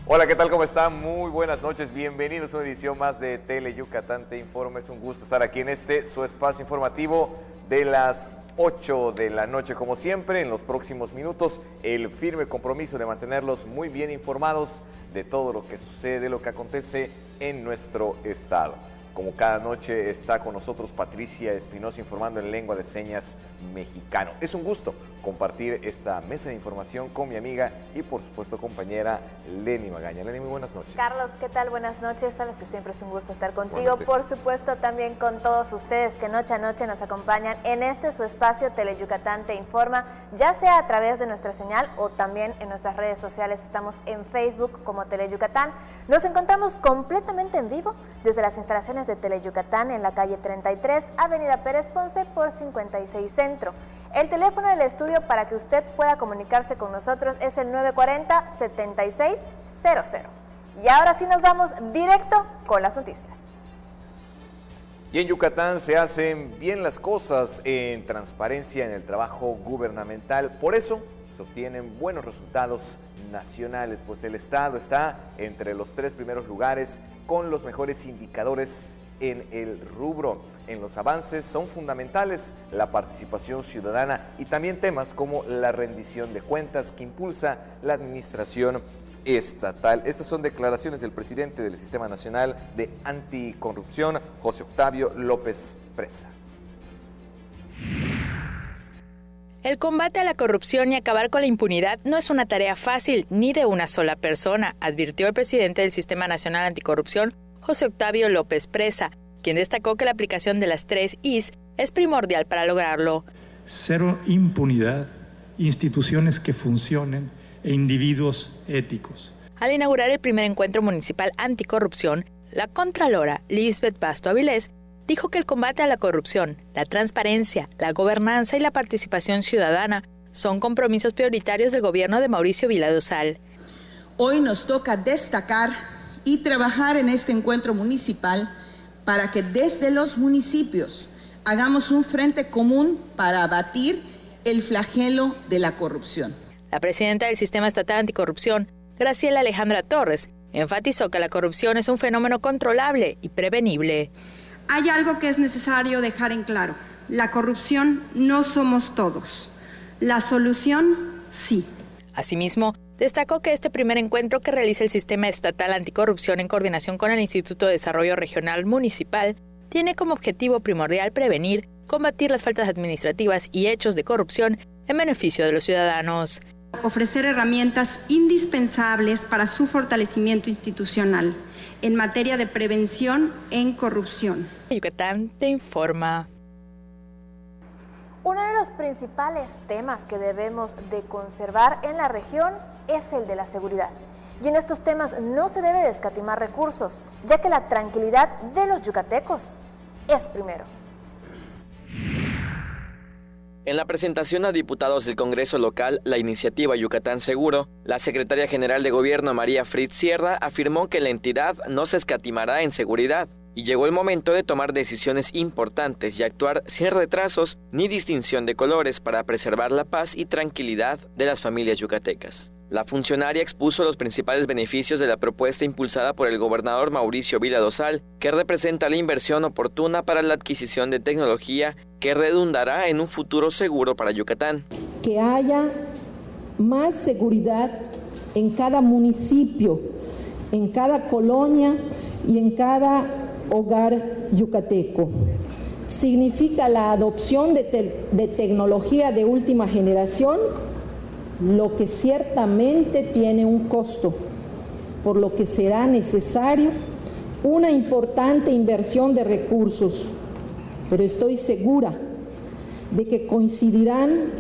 Hola, ¿qué tal? ¿Cómo están? Muy buenas noches, bienvenidos a una edición más de Tele Yucatán Te Informa. Es un gusto estar aquí en su espacio informativo de las 8 de la noche. Como siempre, en los próximos minutos, el firme compromiso de mantenerlos muy bien informados de todo lo que sucede, lo que acontece en nuestro estado. Como cada noche está con nosotros Patricia Espinosa informando en lengua de señas mexicano. Es un gusto compartir esta mesa de información con mi amiga y por supuesto compañera Lenny Magaña. Lenny, muy buenas noches. Carlos, ¿qué tal? Buenas noches. Sabes que siempre es un gusto estar contigo. Por supuesto también con todos ustedes que noche a noche nos acompañan en su espacio Tele Yucatán Te Informa, ya sea a través de nuestra señal o también en nuestras redes sociales. Estamos en Facebook como Tele Yucatán. Nos encontramos completamente en vivo desde las instalaciones de Tele Yucatán en la calle 33, Avenida Pérez Ponce por 56 Centro. El teléfono del estudio para que usted pueda comunicarse con nosotros es el 940-7600. Y ahora sí nos vamos directo con las noticias. Y en Yucatán se hacen bien las cosas en transparencia en el trabajo gubernamental. Por eso se obtienen buenos resultados nacionales, pues el estado está entre los 3 primeros lugares con los mejores indicadores en el rubro. En los avances son fundamentales la participación ciudadana y también temas como la rendición de cuentas que impulsa la administración estatal. Estas son declaraciones del presidente del Sistema Nacional de Anticorrupción, José Octavio López Presa. El combate a la corrupción y acabar con la impunidad no es una tarea fácil ni de una sola persona, advirtió el presidente del Sistema Nacional Anticorrupción, José Octavio López Presa, quien destacó que la aplicación de las 3 Is es primordial para lograrlo. Cero impunidad, instituciones que funcionen e individuos éticos. Al inaugurar el primer encuentro municipal anticorrupción, la contralora Lisbeth Basto Avilés dijo que el combate a la corrupción, la transparencia, la gobernanza y la participación ciudadana son compromisos prioritarios del gobierno de Mauricio Vila Dosal. Hoy nos toca destacar y trabajar en este encuentro municipal para que desde los municipios hagamos un frente común para abatir el flagelo de la corrupción. La presidenta del Sistema Estatal Anticorrupción, Graciela Alejandra Torres, enfatizó que la corrupción es un fenómeno controlable y prevenible. Hay algo que es necesario dejar en claro. La corrupción no somos todos. La solución, sí. Asimismo, destacó que este primer encuentro que realiza el Sistema Estatal Anticorrupción en coordinación con el Instituto de Desarrollo Regional Municipal tiene como objetivo primordial prevenir, combatir las faltas administrativas y hechos de corrupción en beneficio de los ciudadanos. Ofrecer herramientas indispensables para su fortalecimiento institucional en materia de prevención en corrupción. Yucatán Te Informa. Uno de los principales temas que debemos de conservar en la región es el de la seguridad. Y en estos temas no se debe de escatimar recursos, ya que la tranquilidad de los yucatecos es primero. En la presentación a diputados del Congreso local, la iniciativa Yucatán Seguro, la secretaria general de Gobierno María Fritz Sierra afirmó que la entidad no se escatimará en seguridad y llegó el momento de tomar decisiones importantes y actuar sin retrasos ni distinción de colores para preservar la paz y tranquilidad de las familias yucatecas. La funcionaria expuso los principales beneficios de la propuesta impulsada por el gobernador Mauricio Vila Dosal, que representa la inversión oportuna para la adquisición de tecnología que redundará en un futuro seguro para Yucatán. Que haya más seguridad en cada municipio, en cada colonia y en cada hogar yucateco. Significa la adopción de tecnología de última generación, lo que ciertamente tiene un costo, por lo que será necesario una importante inversión de recursos, pero estoy segura de que coincidirán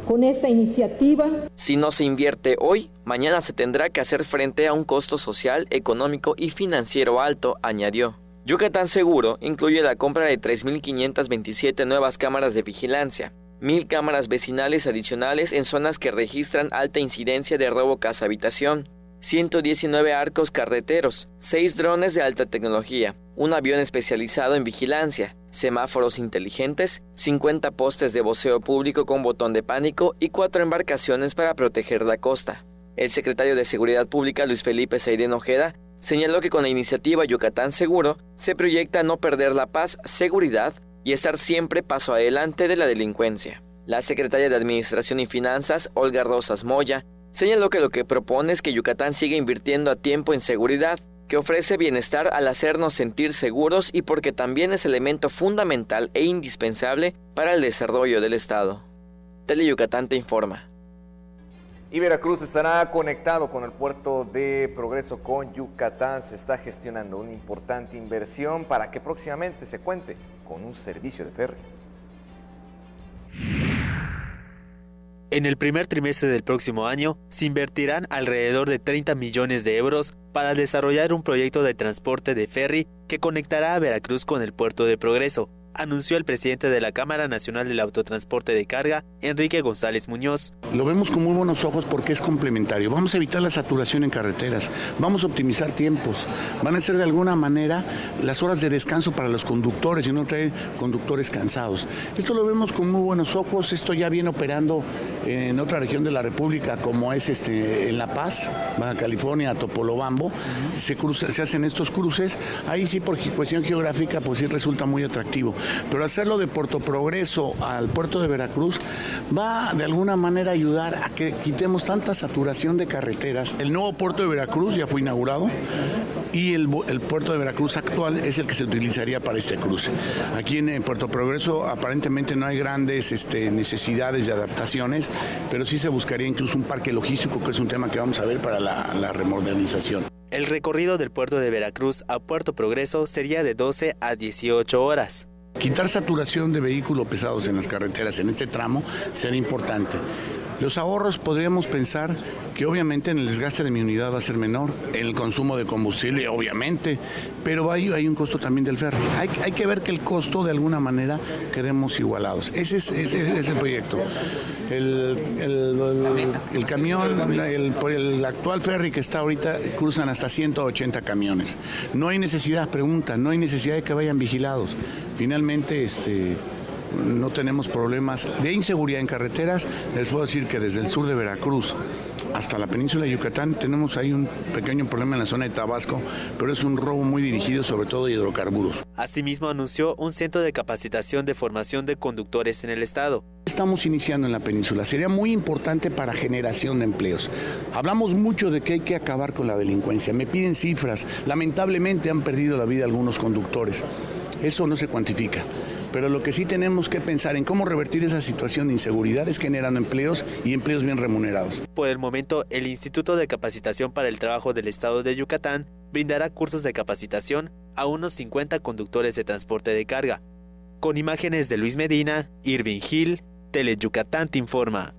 con esta iniciativa. Si no se invierte hoy, mañana se tendrá que hacer frente a un costo social, económico y financiero alto, añadió. Yucatán Seguro incluye la compra de 3.527 nuevas cámaras de vigilancia, 1,000 cámaras vecinales adicionales en zonas que registran alta incidencia de robo casa-habitación, 119 arcos carreteros, 6 drones de alta tecnología, un avión especializado en vigilancia, semáforos inteligentes, 50 postes de voceo público con botón de pánico y 4 embarcaciones para proteger la costa. El secretario de Seguridad Pública, Luis Felipe Seidén Ojeda, señaló que con la iniciativa Yucatán Seguro se proyecta no perder la paz, seguridad y estar siempre paso adelante de la delincuencia. La secretaria de Administración y Finanzas, Olga Rosas Moya, señaló que lo que propone es que Yucatán siga invirtiendo a tiempo en seguridad, que ofrece bienestar al hacernos sentir seguros y porque también es elemento fundamental e indispensable para el desarrollo del Estado. Teleyucatán te informa. Y Veracruz estará conectado con el puerto de Progreso con Yucatán. Se está gestionando una importante inversión para que próximamente se cuente con un servicio de ferry. En el primer trimestre del próximo año, se invertirán alrededor de 30 millones de euros para desarrollar un proyecto de transporte de ferry que conectará a Veracruz con el puerto de Progreso, anunció el presidente de la Cámara Nacional del Autotransporte de Carga, Enrique González Muñoz. Lo vemos con muy buenos ojos porque es complementario. Vamos a evitar la saturación en carreteras, vamos a optimizar tiempos, van a ser de alguna manera las horas de descanso para los conductores y no traer conductores cansados. Esto lo vemos con muy buenos ojos, esto ya viene operando en otra región de la República como es en La Paz, Baja California, Topolobampo, se hacen estos cruces, ahí sí por cuestión geográfica pues sí resulta muy atractivo. Pero hacerlo de Puerto Progreso al puerto de Veracruz va de alguna manera a ayudar a que quitemos tanta saturación de carreteras. El nuevo puerto de Veracruz ya fue inaugurado y el puerto de Veracruz actual es el que se utilizaría para este cruce. Aquí en Puerto Progreso aparentemente no hay grandes necesidades de adaptaciones, pero sí se buscaría incluso un parque logístico, que es un tema que vamos a ver para la remodernización. El recorrido del puerto de Veracruz a Puerto Progreso sería de 12 a 18 horas. Quitar saturación de vehículos pesados en las carreteras en este tramo será importante. Los ahorros podríamos pensar que obviamente en el desgaste de mi unidad va a ser menor, en el consumo de combustible obviamente, pero hay un costo también del ferry. Hay que ver que el costo de alguna manera quedemos igualados. Ese es el proyecto. El camión, el actual ferry que está ahorita cruzan hasta 180 camiones. No hay necesidad, no hay necesidad de que vayan vigilados. Finalmente, no tenemos problemas de inseguridad en carreteras. Les puedo decir que desde el sur de Veracruz hasta la península de Yucatán tenemos ahí un pequeño problema en la zona de Tabasco, pero es un robo muy dirigido sobre todo de hidrocarburos. Asimismo anunció un centro de capacitación de formación de conductores en el estado. Estamos iniciando en la península, sería muy importante para generación de empleos. Hablamos mucho de que hay que acabar con la delincuencia, me piden cifras, lamentablemente han perdido la vida algunos conductores, eso no se cuantifica. Pero lo que sí tenemos que pensar en cómo revertir esa situación de inseguridad es generando empleos y empleos bien remunerados. Por el momento, el Instituto de Capacitación para el Trabajo del Estado de Yucatán brindará cursos de capacitación a unos 50 conductores de transporte de carga. Con imágenes de Luis Medina, Irving Gil, Teleyucatán te informa.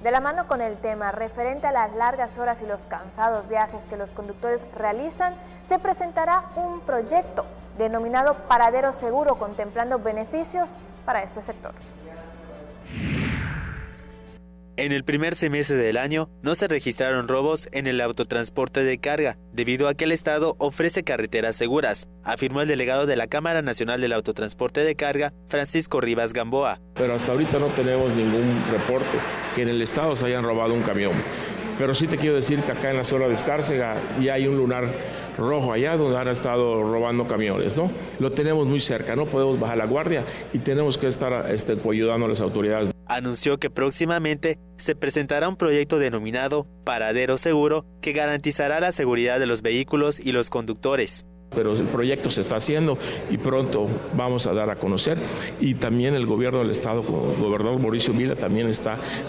De la mano con el tema referente a las largas horas y los cansados viajes que los conductores realizan, se presentará un proyecto denominado Paradero Seguro, contemplando beneficios para este sector. En el primer semestre del año no se registraron robos en el autotransporte de carga, debido a que el Estado ofrece carreteras seguras, afirmó el delegado de la Cámara Nacional del Autotransporte de Carga, Francisco Rivas Gamboa. Pero hasta ahorita no tenemos ningún reporte que en el Estado se hayan robado un camión. Pero sí te quiero decir que acá en la zona de Escárcega ya hay un lunar rojo allá donde han estado robando camiones, ¿no? Lo tenemos muy cerca, no podemos bajar la guardia y tenemos que estar ayudando a las autoridades. Anunció que próximamente se presentará un proyecto denominado Paradero Seguro que garantizará la seguridad de los vehículos y los conductores. Pero el proyecto se está haciendo y pronto vamos a dar a conocer, y también el gobierno del estado, el gobernador Mauricio Vila también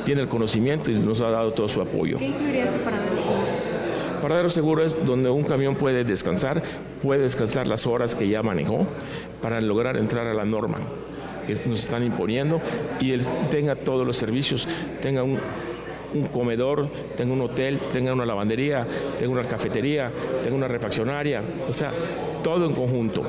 tiene el conocimiento y nos ha dado todo su apoyo. ¿Qué incluiría este paradero seguro? Paradero seguro es donde un camión puede descansar las horas que ya manejó para lograr entrar a la norma que nos están imponiendo y él tenga todos los servicios, tenga un comedor, tenga un hotel, tenga una lavandería, tenga una cafetería, tenga una refaccionaria, o sea, todo en conjunto.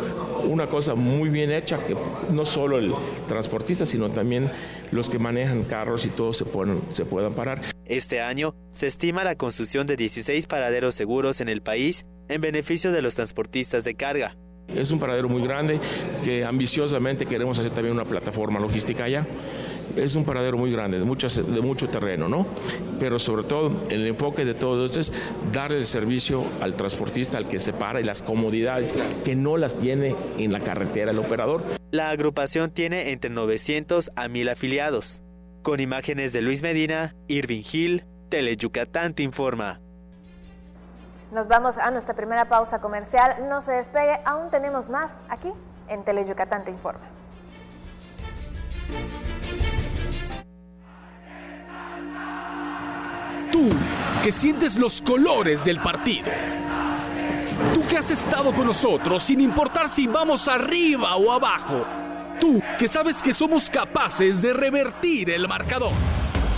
Una cosa muy bien hecha que no solo el transportista, sino también los que manejan carros y todos se puedan parar. Este año se estima la construcción de 16 paraderos seguros en el país en beneficio de los transportistas de carga. Es un paradero muy grande que ambiciosamente queremos hacer también una plataforma logística allá es un paradero muy grande, de mucho terreno, ¿no? Pero sobre todo, el enfoque de todo esto es darle el servicio al transportista, al que se para, y las comodidades que no las tiene en la carretera el operador. La agrupación tiene entre 900 a 1000 afiliados. Con imágenes de Luis Medina, Irving Gil, Teleyucatán te informa. Nos vamos a nuestra primera pausa comercial. No se despegue, aún tenemos más aquí en Teleyucatán te informa. Tú, que sientes los colores del partido. Tú que has estado con nosotros sin importar si vamos arriba o abajo. Tú que sabes que somos capaces de revertir el marcador.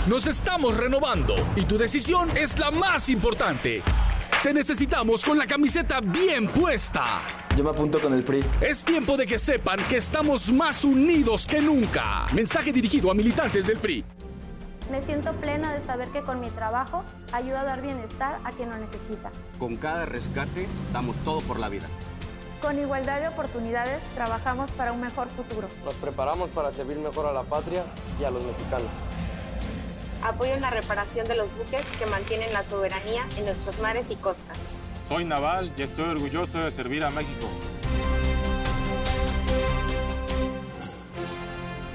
Nos estamos renovando y tu decisión es la más importante. Te necesitamos con la camiseta bien puesta. Yo me apunto con el PRI. Es tiempo de que sepan que estamos más unidos que nunca. Mensaje dirigido a militantes del PRI. Me siento plena de saber que con mi trabajo ayudo a dar bienestar a quien lo necesita. Con cada rescate damos todo por la vida. Con igualdad de oportunidades trabajamos para un mejor futuro. Nos preparamos para servir mejor a la patria y a los mexicanos. Apoyo en la reparación de los buques que mantienen la soberanía en nuestros mares y costas. Soy naval y estoy orgulloso de servir a México.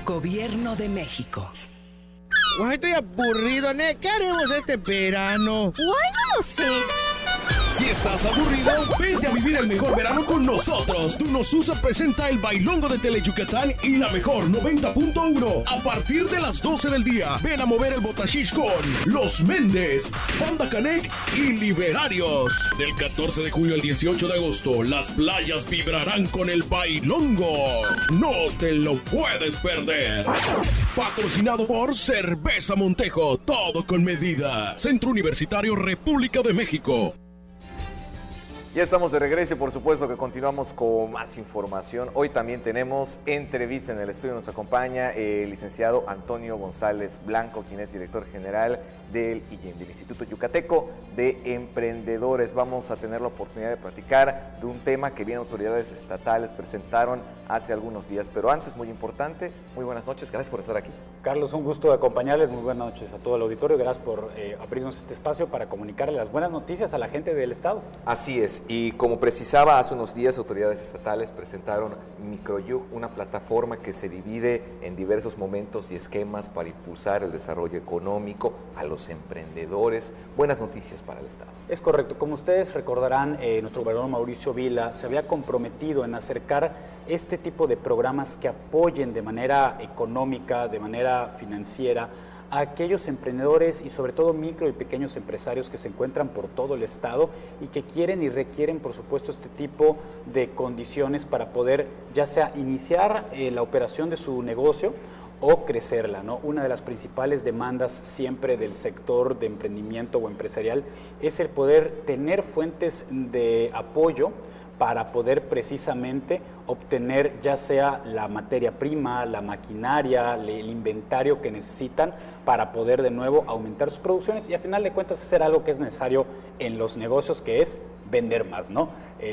Gobierno de México. Guay, estoy aburrido, ¿ne? ¿Qué haremos este verano? Guay, no lo sé. Si estás aburrido, vente a vivir el mejor verano con nosotros. Tunosusa presenta el bailongo de Teleyucatán y la mejor 90.1. A partir de las 12 del día, ven a mover el botashish con Los Méndez, Banda Canec y Liberarios. Del 14 de julio al 18 de agosto, las playas vibrarán con el bailongo. No te lo puedes perder. Patrocinado por Cerveza Montejo, todo con medida. Centro Universitario República de México. Ya estamos de regreso y por supuesto que continuamos con más información. Hoy también tenemos entrevista en el estudio. Nos acompaña el licenciado Antonio González Blanco, quien es director general del IYEM, del Instituto Yucateco de Emprendedores. Vamos a tener la oportunidad de platicar de un tema que bien autoridades estatales presentaron hace algunos días. Pero antes, muy importante, muy buenas noches, gracias por estar aquí. Carlos, un gusto de acompañarles, muy buenas noches a todo el auditorio. Gracias por abrirnos este espacio para comunicarle las buenas noticias a la gente del Estado. Así es. Y como precisaba, hace unos días autoridades estatales presentaron Microyuc, una plataforma que se divide en diversos momentos y esquemas para impulsar el desarrollo económico a los emprendedores. Buenas noticias para el Estado. Es correcto. Como ustedes recordarán, nuestro gobernador Mauricio Vila se había comprometido en acercar este tipo de programas que apoyen de manera económica, de manera financiera, a aquellos emprendedores y sobre todo micro y pequeños empresarios que se encuentran por todo el Estado y que quieren y requieren, por supuesto, este tipo de condiciones para poder ya sea iniciar la operación de su negocio o crecerla, ¿no? Una de las principales demandas siempre del sector de emprendimiento o empresarial es el poder tener fuentes de apoyo para poder precisamente obtener ya sea la materia prima, la maquinaria, el inventario que necesitan para poder de nuevo aumentar sus producciones y al final de cuentas hacer algo que es necesario en los negocios, que es vender más, ¿no?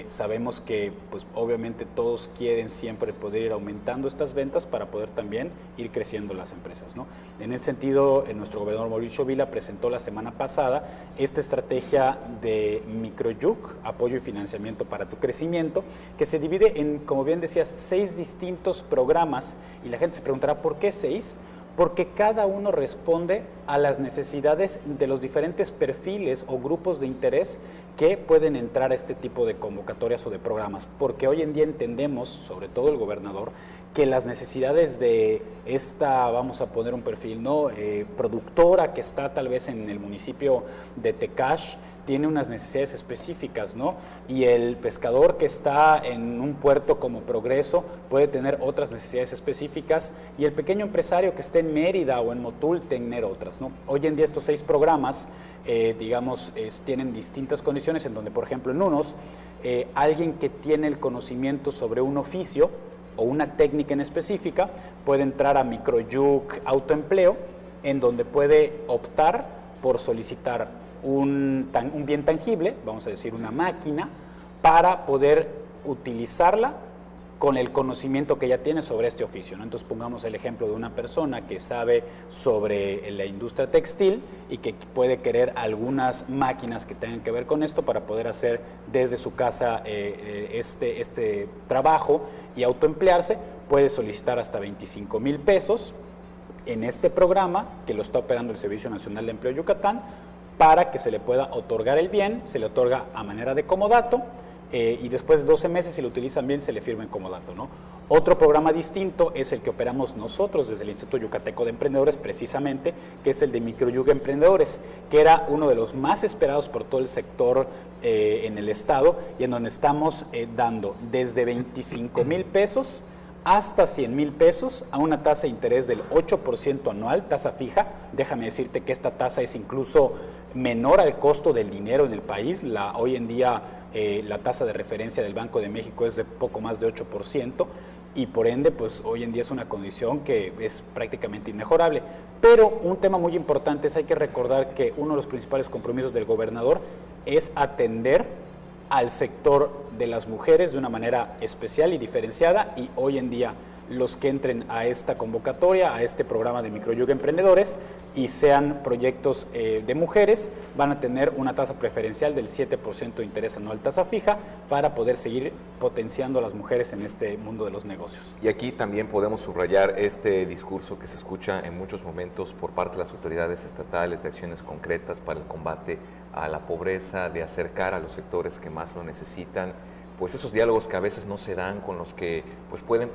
Sabemos que pues obviamente todos quieren siempre poder ir aumentando estas ventas para poder también ir creciendo las empresas, ¿no? En ese sentido, nuestro gobernador Mauricio Vila presentó la semana pasada esta estrategia de Microyuc, apoyo y financiamiento para tu crecimiento, que se divide en, como bien decías, 6 distintos programas y la gente se preguntará ¿por qué 6? Porque cada uno responde a las necesidades de los diferentes perfiles o grupos de interés que pueden entrar a este tipo de convocatorias o de programas. Porque hoy en día entendemos, sobre todo el gobernador, que las necesidades de esta, vamos a poner un perfil, ¿no? Productora que está tal vez en el municipio de Tecash, tiene unas necesidades específicas, ¿no? Y el pescador que está en un puerto como Progreso puede tener otras necesidades específicas y el pequeño empresario que esté en Mérida o en Motul tener otras, ¿no? Hoy en día estos 6 programas, tienen distintas condiciones en donde, por ejemplo, en unos, alguien que tiene el conocimiento sobre un oficio o una técnica en específica puede entrar a Microyuc Autoempleo, en donde puede optar por solicitar un bien tangible, vamos a decir una máquina, para poder utilizarla con el conocimiento que ya tiene sobre este oficio, ¿no? Entonces pongamos el ejemplo de una persona que sabe sobre la industria textil y que puede querer algunas máquinas que tengan que ver con esto para poder hacer desde su casa este trabajo y autoemplearse. Puede solicitar hasta 25,000 pesos en este programa que lo está operando el Servicio Nacional de Empleo Yucatán para que se le pueda otorgar el bien. Se le otorga a manera de comodato. Y después de 12 meses, si lo utilizan bien, se le firma en comodato, ¿no? Otro programa distinto es el que operamos nosotros desde el Instituto Yucateco de Emprendedores, precisamente, que es el de Microyuga Emprendedores, que era uno de los más esperados por todo el sector en el estado, y en donde estamos dando desde 25,000 pesos hasta 100,000 pesos a una tasa de interés del 8% anual, tasa fija. Déjame decirte que esta tasa es incluso menor al costo del dinero en el país. Hoy en día la tasa de referencia del Banco de México es de poco más de 8% y por ende, pues hoy en día es una condición que es prácticamente inmejorable. Pero un tema muy importante es, hay que recordar que uno de los principales compromisos del gobernador es atender al sector de las mujeres de una manera especial y diferenciada, y hoy en día los que entren a esta convocatoria, a este programa de Microyuga Emprendedores y sean proyectos de mujeres, van a tener una tasa preferencial del 7% de interés anual tasa fija para poder seguir potenciando a las mujeres en este mundo de los negocios. Y aquí también podemos subrayar este discurso que se escucha en muchos momentos por parte de las autoridades estatales de acciones concretas para el combate a la pobreza, de acercar a los sectores que más lo necesitan, pues esos diálogos que a veces no se dan, con los que pues pueden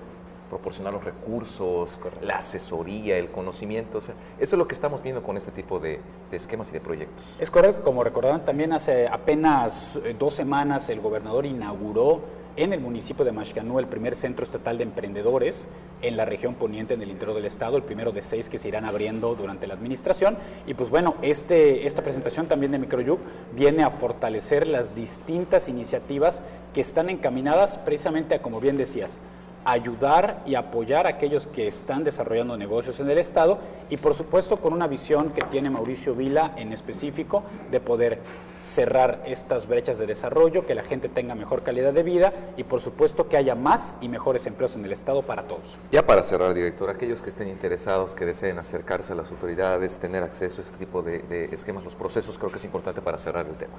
proporcionar los recursos, la asesoría, el conocimiento. O sea, eso es lo que estamos viendo con este tipo de esquemas y de proyectos. Es correcto, como recordarán, también hace apenas 2 semanas el gobernador inauguró en el municipio de Maxcanú el primer centro estatal de emprendedores en la región poniente, en el interior del estado, el primero de 6 que se irán abriendo durante la administración. Y pues bueno, esta presentación también de Microyug viene a fortalecer las distintas iniciativas que están encaminadas precisamente a, como bien decías, ayudar y apoyar a aquellos que están desarrollando negocios en el estado, y por supuesto con una visión que tiene Mauricio Vila en específico de poder cerrar estas brechas de desarrollo, que la gente tenga mejor calidad de vida y por supuesto que haya más y mejores empleos en el estado para todos. Ya para cerrar, director, aquellos que estén interesados, que deseen acercarse a las autoridades, tener acceso a este tipo de esquemas, los procesos, creo que es importante para cerrar el tema.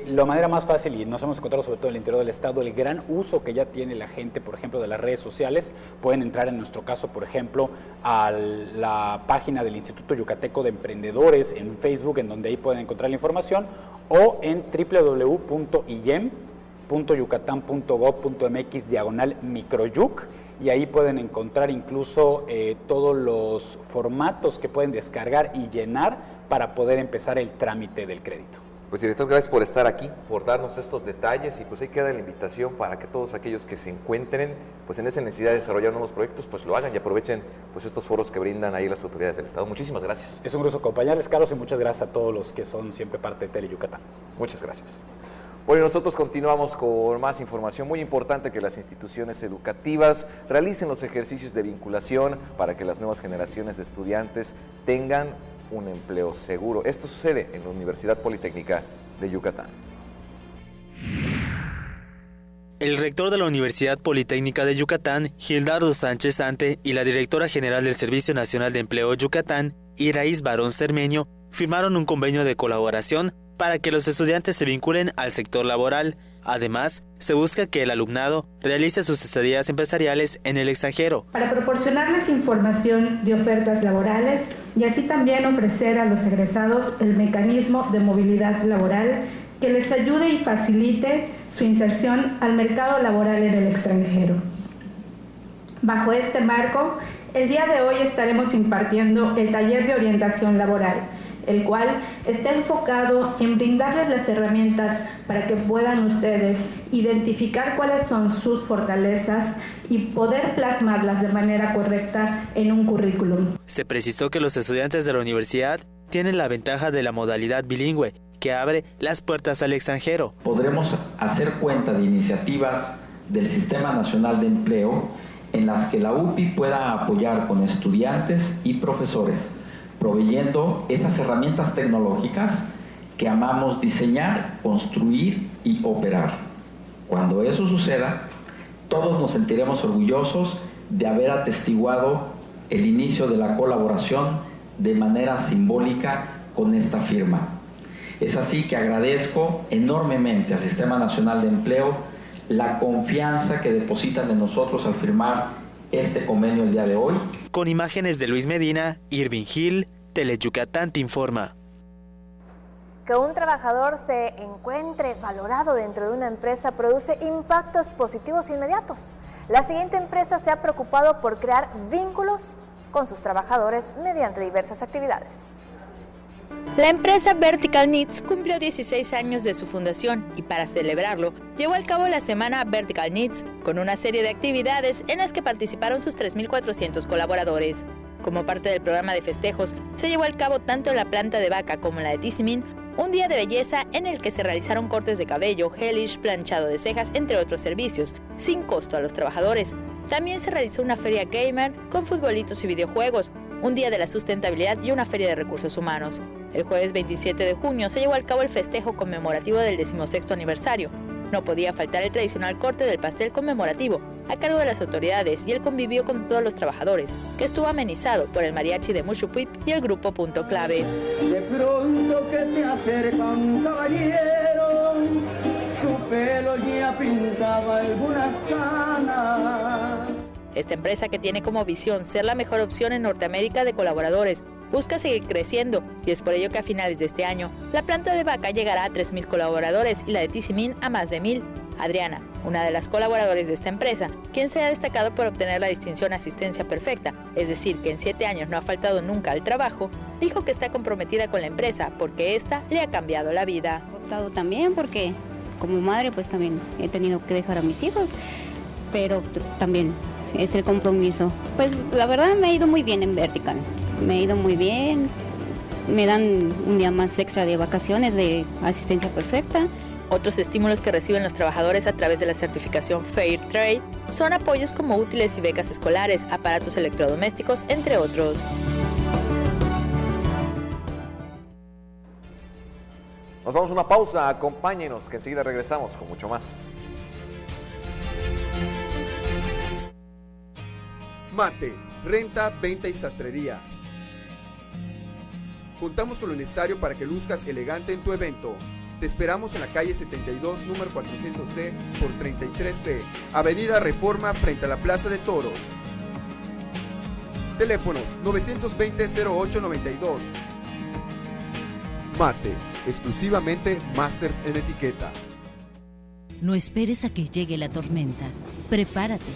La manera más fácil, y nos hemos encontrado sobre todo en el interior del estado, el gran uso que ya tiene la gente, por ejemplo, de las redes sociales. Pueden entrar, en nuestro caso, por ejemplo, a la página del Instituto Yucateco de Emprendedores en Facebook, en donde ahí pueden encontrar la información, o en www.iem.yucatán.gov.mx/microyuc, y ahí pueden encontrar incluso todos los formatos que pueden descargar y llenar para poder empezar el trámite del crédito. Pues director, gracias por estar aquí, por darnos estos detalles, y pues ahí queda la invitación para que todos aquellos que se encuentren pues en esa necesidad de desarrollar nuevos proyectos, pues lo hagan y aprovechen pues estos foros que brindan ahí las autoridades del estado. Muchísimas gracias. Es un gusto acompañarles, Carlos, y muchas gracias a todos los que son siempre parte de Tele Yucatán. Muchas gracias. Bueno, nosotros continuamos con más información. Muy importante que las instituciones educativas realicen los ejercicios de vinculación para que las nuevas generaciones de estudiantes tengan un empleo seguro. Esto sucede en la Universidad Politécnica de Yucatán. El rector de la Universidad Politécnica de Yucatán, Gildardo Sánchez Sante, y la directora general del Servicio Nacional de Empleo Yucatán, Iraís Barón Cermeño, firmaron un convenio de colaboración para que los estudiantes se vinculen al sector laboral. Además, se busca que el alumnado realice sus estadías empresariales en el extranjero, para proporcionarles información de ofertas laborales y así también ofrecer a los egresados el mecanismo de movilidad laboral que les ayude y facilite su inserción al mercado laboral en el extranjero. Bajo este marco, el día de hoy estaremos impartiendo el taller de orientación laboral, el cual está enfocado en brindarles las herramientas para que puedan ustedes identificar cuáles son sus fortalezas y poder plasmarlas de manera correcta en un currículum. Se precisó que los estudiantes de la universidad tienen la ventaja de la modalidad bilingüe, que abre las puertas al extranjero. Podremos hacer cuenta de iniciativas del Sistema Nacional de Empleo en las que la UPI pueda apoyar con estudiantes y profesores, proveyendo esas herramientas tecnológicas que amamos diseñar, construir y operar. Cuando eso suceda, todos nos sentiremos orgullosos de haber atestiguado el inicio de la colaboración de manera simbólica con esta firma. Es así que agradezco enormemente al Sistema Nacional de Empleo la confianza que depositan en nosotros al firmar este convenio el día de hoy. Con imágenes de Luis Medina, Irving Gil, Teleyucatán te informa. Que un trabajador se encuentre valorado dentro de una empresa produce impactos positivos inmediatos. La siguiente empresa se ha preocupado por crear vínculos con sus trabajadores mediante diversas actividades. La empresa Vertical Needs cumplió 16 años de su fundación y para celebrarlo llevó a cabo la semana Vertical Needs con una serie de actividades en las que participaron sus 3.400 colaboradores. Como parte del programa de festejos, se llevó a cabo tanto en la planta de Vaca como en la de Tizimín un día de belleza en el que se realizaron cortes de cabello, gelish, planchado de cejas, entre otros servicios, sin costo a los trabajadores. También se realizó una feria gamer con futbolitos y videojuegos, un día de la sustentabilidad y una feria de recursos humanos. El jueves 27 de junio se llevó a cabo el festejo conmemorativo del 16º aniversario. No podía faltar el tradicional corte del pastel conmemorativo, a cargo de las autoridades, y el convivio con todos los trabajadores, que estuvo amenizado por el mariachi de Muxupuip y el grupo Punto Clave. De pronto que se acerca un caballero, su pelo ya pintaba algunas canas. Esta empresa, que tiene como visión ser la mejor opción en Norteamérica de colaboradores, busca seguir creciendo y es por ello que a finales de este año la planta de Vaca llegará a 3.000 colaboradores y la de Tizimín a más de 1.000. Adriana, una de las colaboradoras de esta empresa, quien se ha destacado por obtener la distinción Asistencia Perfecta, es decir, que en 7 años no ha faltado nunca al trabajo, dijo que está comprometida con la empresa porque esta le ha cambiado la vida. Ha costado también porque como madre pues también he tenido que dejar a mis hijos, pero también es el compromiso. Pues la verdad me ha ido muy bien en Vertical, me ha ido muy bien, me dan un día más extra de vacaciones de Asistencia Perfecta. Otros estímulos que reciben los trabajadores a través de la certificación Fair Trade son apoyos como útiles y becas escolares, aparatos electrodomésticos, entre otros. Nos vamos a una pausa, acompáñenos que enseguida regresamos con mucho más. Mate, renta, venta y sastrería. Contamos con lo necesario para que luzcas elegante en tu evento. Te esperamos en la calle 72, número 400D por 33B, Avenida Reforma, frente a la Plaza de Toros. Teléfonos 920-0892. Mate, exclusivamente Masters en etiqueta. No esperes a que llegue la tormenta. Prepárate.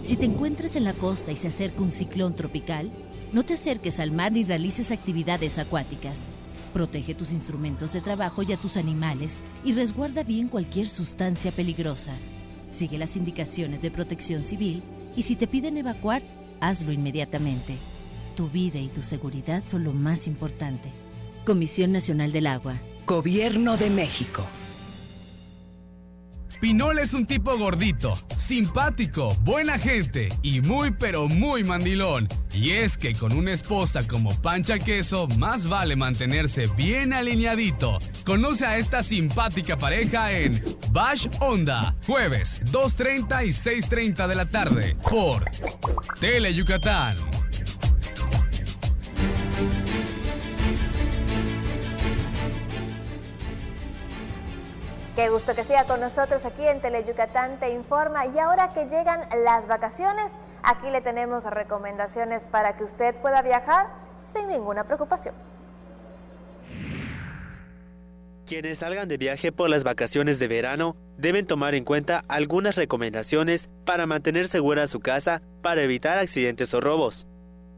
Si te encuentras en la costa y se acerca un ciclón tropical, no te acerques al mar ni realices actividades acuáticas. Protege tus instrumentos de trabajo y a tus animales y resguarda bien cualquier sustancia peligrosa. Sigue las indicaciones de Protección Civil y si te piden evacuar, hazlo inmediatamente. Tu vida y tu seguridad son lo más importante. Comisión Nacional del Agua. Gobierno de México. Pinol es un tipo gordito, simpático, buena gente y muy pero muy mandilón. Y es que con una esposa como Pancha Queso, más vale mantenerse bien alineadito. Conoce a esta simpática pareja en Bash Onda, jueves 2:30 y 6:30 de la tarde por Teleyucatán. Qué gusto que siga con nosotros aquí en Teleyucatán Te Informa. Y ahora que llegan las vacaciones, aquí le tenemos recomendaciones para que usted pueda viajar sin ninguna preocupación. Quienes salgan de viaje por las vacaciones de verano deben tomar en cuenta algunas recomendaciones para mantener segura su casa para evitar accidentes o robos.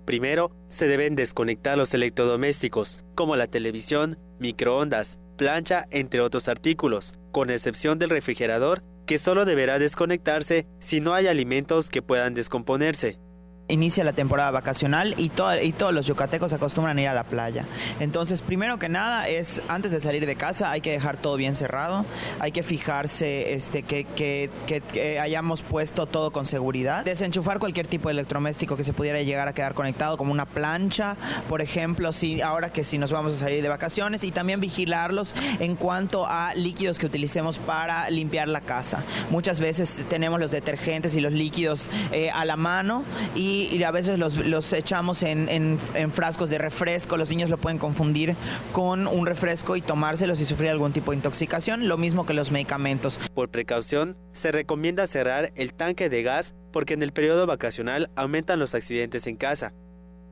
Primero, se deben desconectar los electrodomésticos, como la televisión, microondas, plancha, entre otros artículos, con excepción del refrigerador, que solo deberá desconectarse si no hay alimentos que puedan descomponerse. inicia la temporada vacacional y todos los yucatecos acostumbran a ir a la playa. Entonces, primero que nada antes de salir de casa hay que dejar todo bien cerrado, hay que fijarse que hayamos puesto todo con seguridad, desenchufar cualquier tipo de electrodoméstico que se pudiera llegar a quedar conectado, como una plancha, por ejemplo, si nos vamos a salir de vacaciones, y también vigilarlos en cuanto a líquidos que utilicemos para limpiar la casa. Muchas veces tenemos los detergentes y los líquidos a la mano y a veces los echamos en frascos de refresco. Los niños lo pueden confundir con un refresco y tomárselos y sufrir algún tipo de intoxicación, lo mismo que los medicamentos. Por precaución, se recomienda cerrar el tanque de gas porque en el periodo vacacional aumentan los accidentes en casa.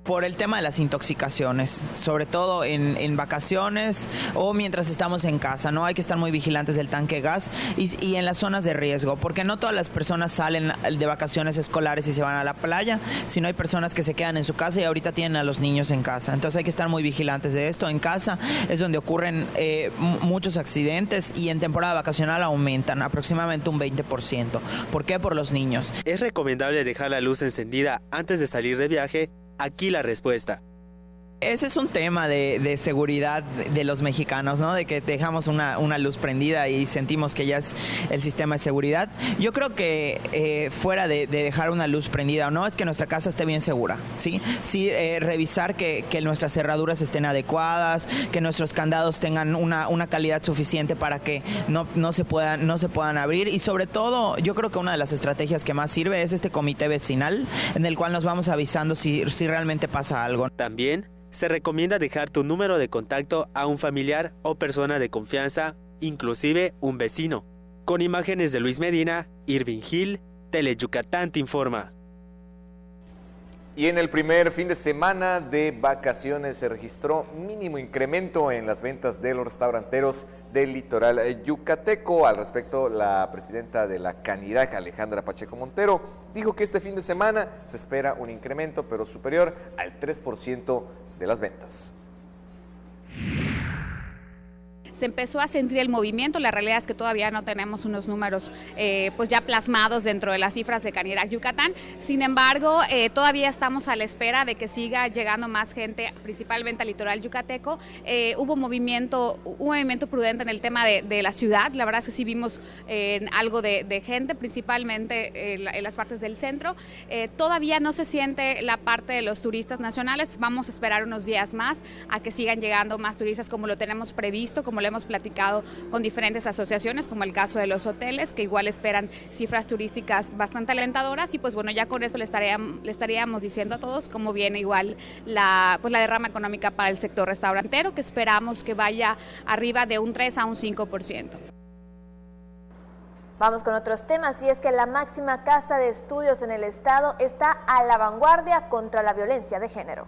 Por el tema de las intoxicaciones, sobre todo en vacaciones o mientras estamos en casa, ¿no? Hay que estar muy vigilantes del tanque de gas y en las zonas de riesgo, porque no todas las personas salen de vacaciones escolares y se van a la playa, sino hay personas que se quedan en su casa y ahorita tienen a los niños en casa. Entonces hay que estar muy vigilantes de esto. En casa es donde ocurren muchos accidentes y en temporada vacacional aumentan aproximadamente un 20%. ¿Por qué? Por los niños. ¿Es recomendable dejar la luz encendida antes de salir de viaje? Aquí la respuesta. Ese es un tema de seguridad de los mexicanos, ¿no? De que dejamos una luz prendida y sentimos que ya es el sistema de seguridad. Yo creo que fuera de dejar una luz prendida o no, es que nuestra casa esté bien segura, ¿sí? Sí, revisar que nuestras cerraduras estén adecuadas, que nuestros candados tengan una calidad suficiente para que no se puedan abrir, y sobre todo yo creo que una de las estrategias que más sirve es este comité vecinal en el cual nos vamos avisando si realmente pasa algo. También se recomienda dejar tu número de contacto a un familiar o persona de confianza, inclusive un vecino. Con imágenes de Luis Medina, Irving Gil, Teleyucatán te informa. Y en el primer fin de semana de vacaciones se registró mínimo incremento en las ventas de los restauranteros del litoral yucateco. Al respecto, la presidenta de la Canirac, Alejandra Pacheco Montero, dijo que este fin de semana se espera un incremento, pero superior al 3% de las ventas. Se empezó a sentir el movimiento. La realidad es que todavía no tenemos unos números pues ya plasmados dentro de las cifras de Canirac Yucatán. Sin embargo, todavía estamos a la espera de que siga llegando más gente, principalmente al litoral yucateco. Hubo un movimiento prudente en el tema de la ciudad. La verdad es que sí vimos algo de gente, principalmente en las partes del centro. Todavía no se siente la parte de los turistas nacionales. Vamos a esperar unos días más a que sigan llegando más turistas, como lo tenemos previsto, como lo hemos platicado con diferentes asociaciones, como el caso de los hoteles, que igual esperan cifras turísticas bastante alentadoras, y pues bueno, ya con esto le estaríamos diciendo a todos cómo viene igual la derrama económica para el sector restaurantero, que esperamos que vaya arriba de un 3 a un 5%. Vamos con otros temas, y es que la máxima casa de estudios en el estado está a la vanguardia contra la violencia de género.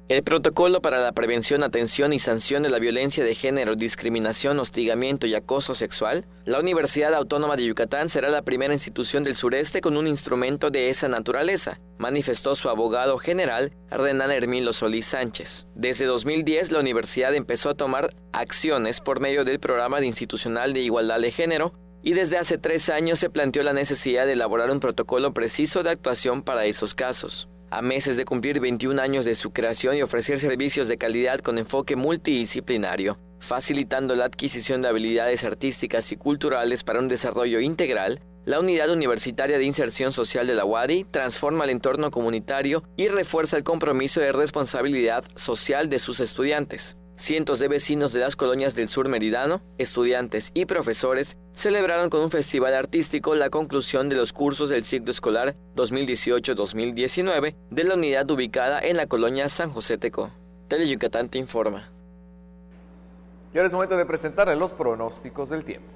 El protocolo para la prevención, atención y sanción de la violencia de género, discriminación, hostigamiento y acoso sexual, la Universidad Autónoma de Yucatán será la primera institución del sureste con un instrumento de esa naturaleza, manifestó su abogado general, Renan Hermilo Solís Sánchez. Desde 2010, la universidad empezó a tomar acciones por medio del Programa Institucional de Igualdad de Género, y desde hace 3 años se planteó la necesidad de elaborar un protocolo preciso de actuación para esos casos. A meses de cumplir 21 años de su creación y ofrecer servicios de calidad con enfoque multidisciplinario, facilitando la adquisición de habilidades artísticas y culturales para un desarrollo integral, la Unidad Universitaria de Inserción Social de la UADY transforma el entorno comunitario y refuerza el compromiso de responsabilidad social de sus estudiantes. Cientos de vecinos de las colonias del sur meridano, estudiantes y profesores celebraron con un festival artístico la conclusión de los cursos del ciclo escolar 2018-2019 de la unidad ubicada en la colonia San José Tecó. Teleyucatán te informa. Y ahora es momento de presentarles los pronósticos del tiempo.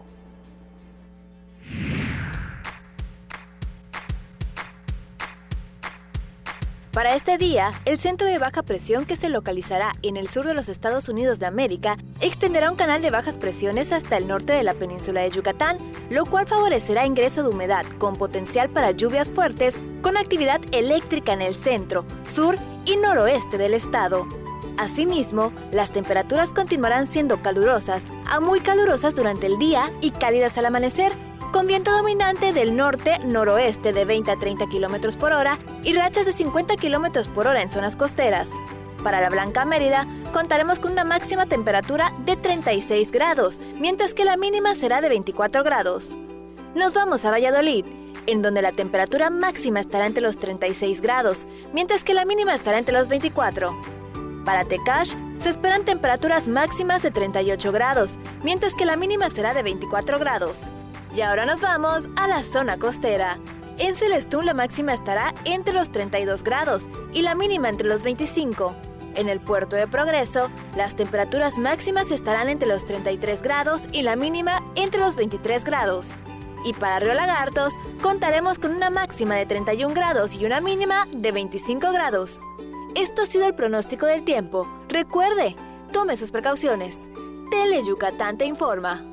Para este día, el centro de baja presión que se localizará en el sur de los Estados Unidos de América extenderá un canal de bajas presiones hasta el norte de la península de Yucatán, lo cual favorecerá ingreso de humedad con potencial para lluvias fuertes con actividad eléctrica en el centro, sur y noroeste del estado. Asimismo, las temperaturas continuarán siendo calurosas a muy calurosas durante el día y cálidas al amanecer, con viento dominante del norte-noroeste de 20 a 30 km por hora y rachas de 50 km por hora en zonas costeras. Para la Blanca Mérida, contaremos con una máxima temperatura de 36 grados, mientras que la mínima será de 24 grados. Nos vamos a Valladolid, en donde la temperatura máxima estará entre los 36 grados, mientras que la mínima estará entre los 24. Para Tecash, se esperan temperaturas máximas de 38 grados, mientras que la mínima será de 24 grados. Y ahora nos vamos a la zona costera. En Celestún la máxima estará entre los 32 grados y la mínima entre los 25. En el Puerto de Progreso, las temperaturas máximas estarán entre los 33 grados y la mínima entre los 23 grados. Y para Río Lagartos, contaremos con una máxima de 31 grados y una mínima de 25 grados. Esto ha sido el pronóstico del tiempo. Recuerde, tome sus precauciones. Tele Yucatán te informa.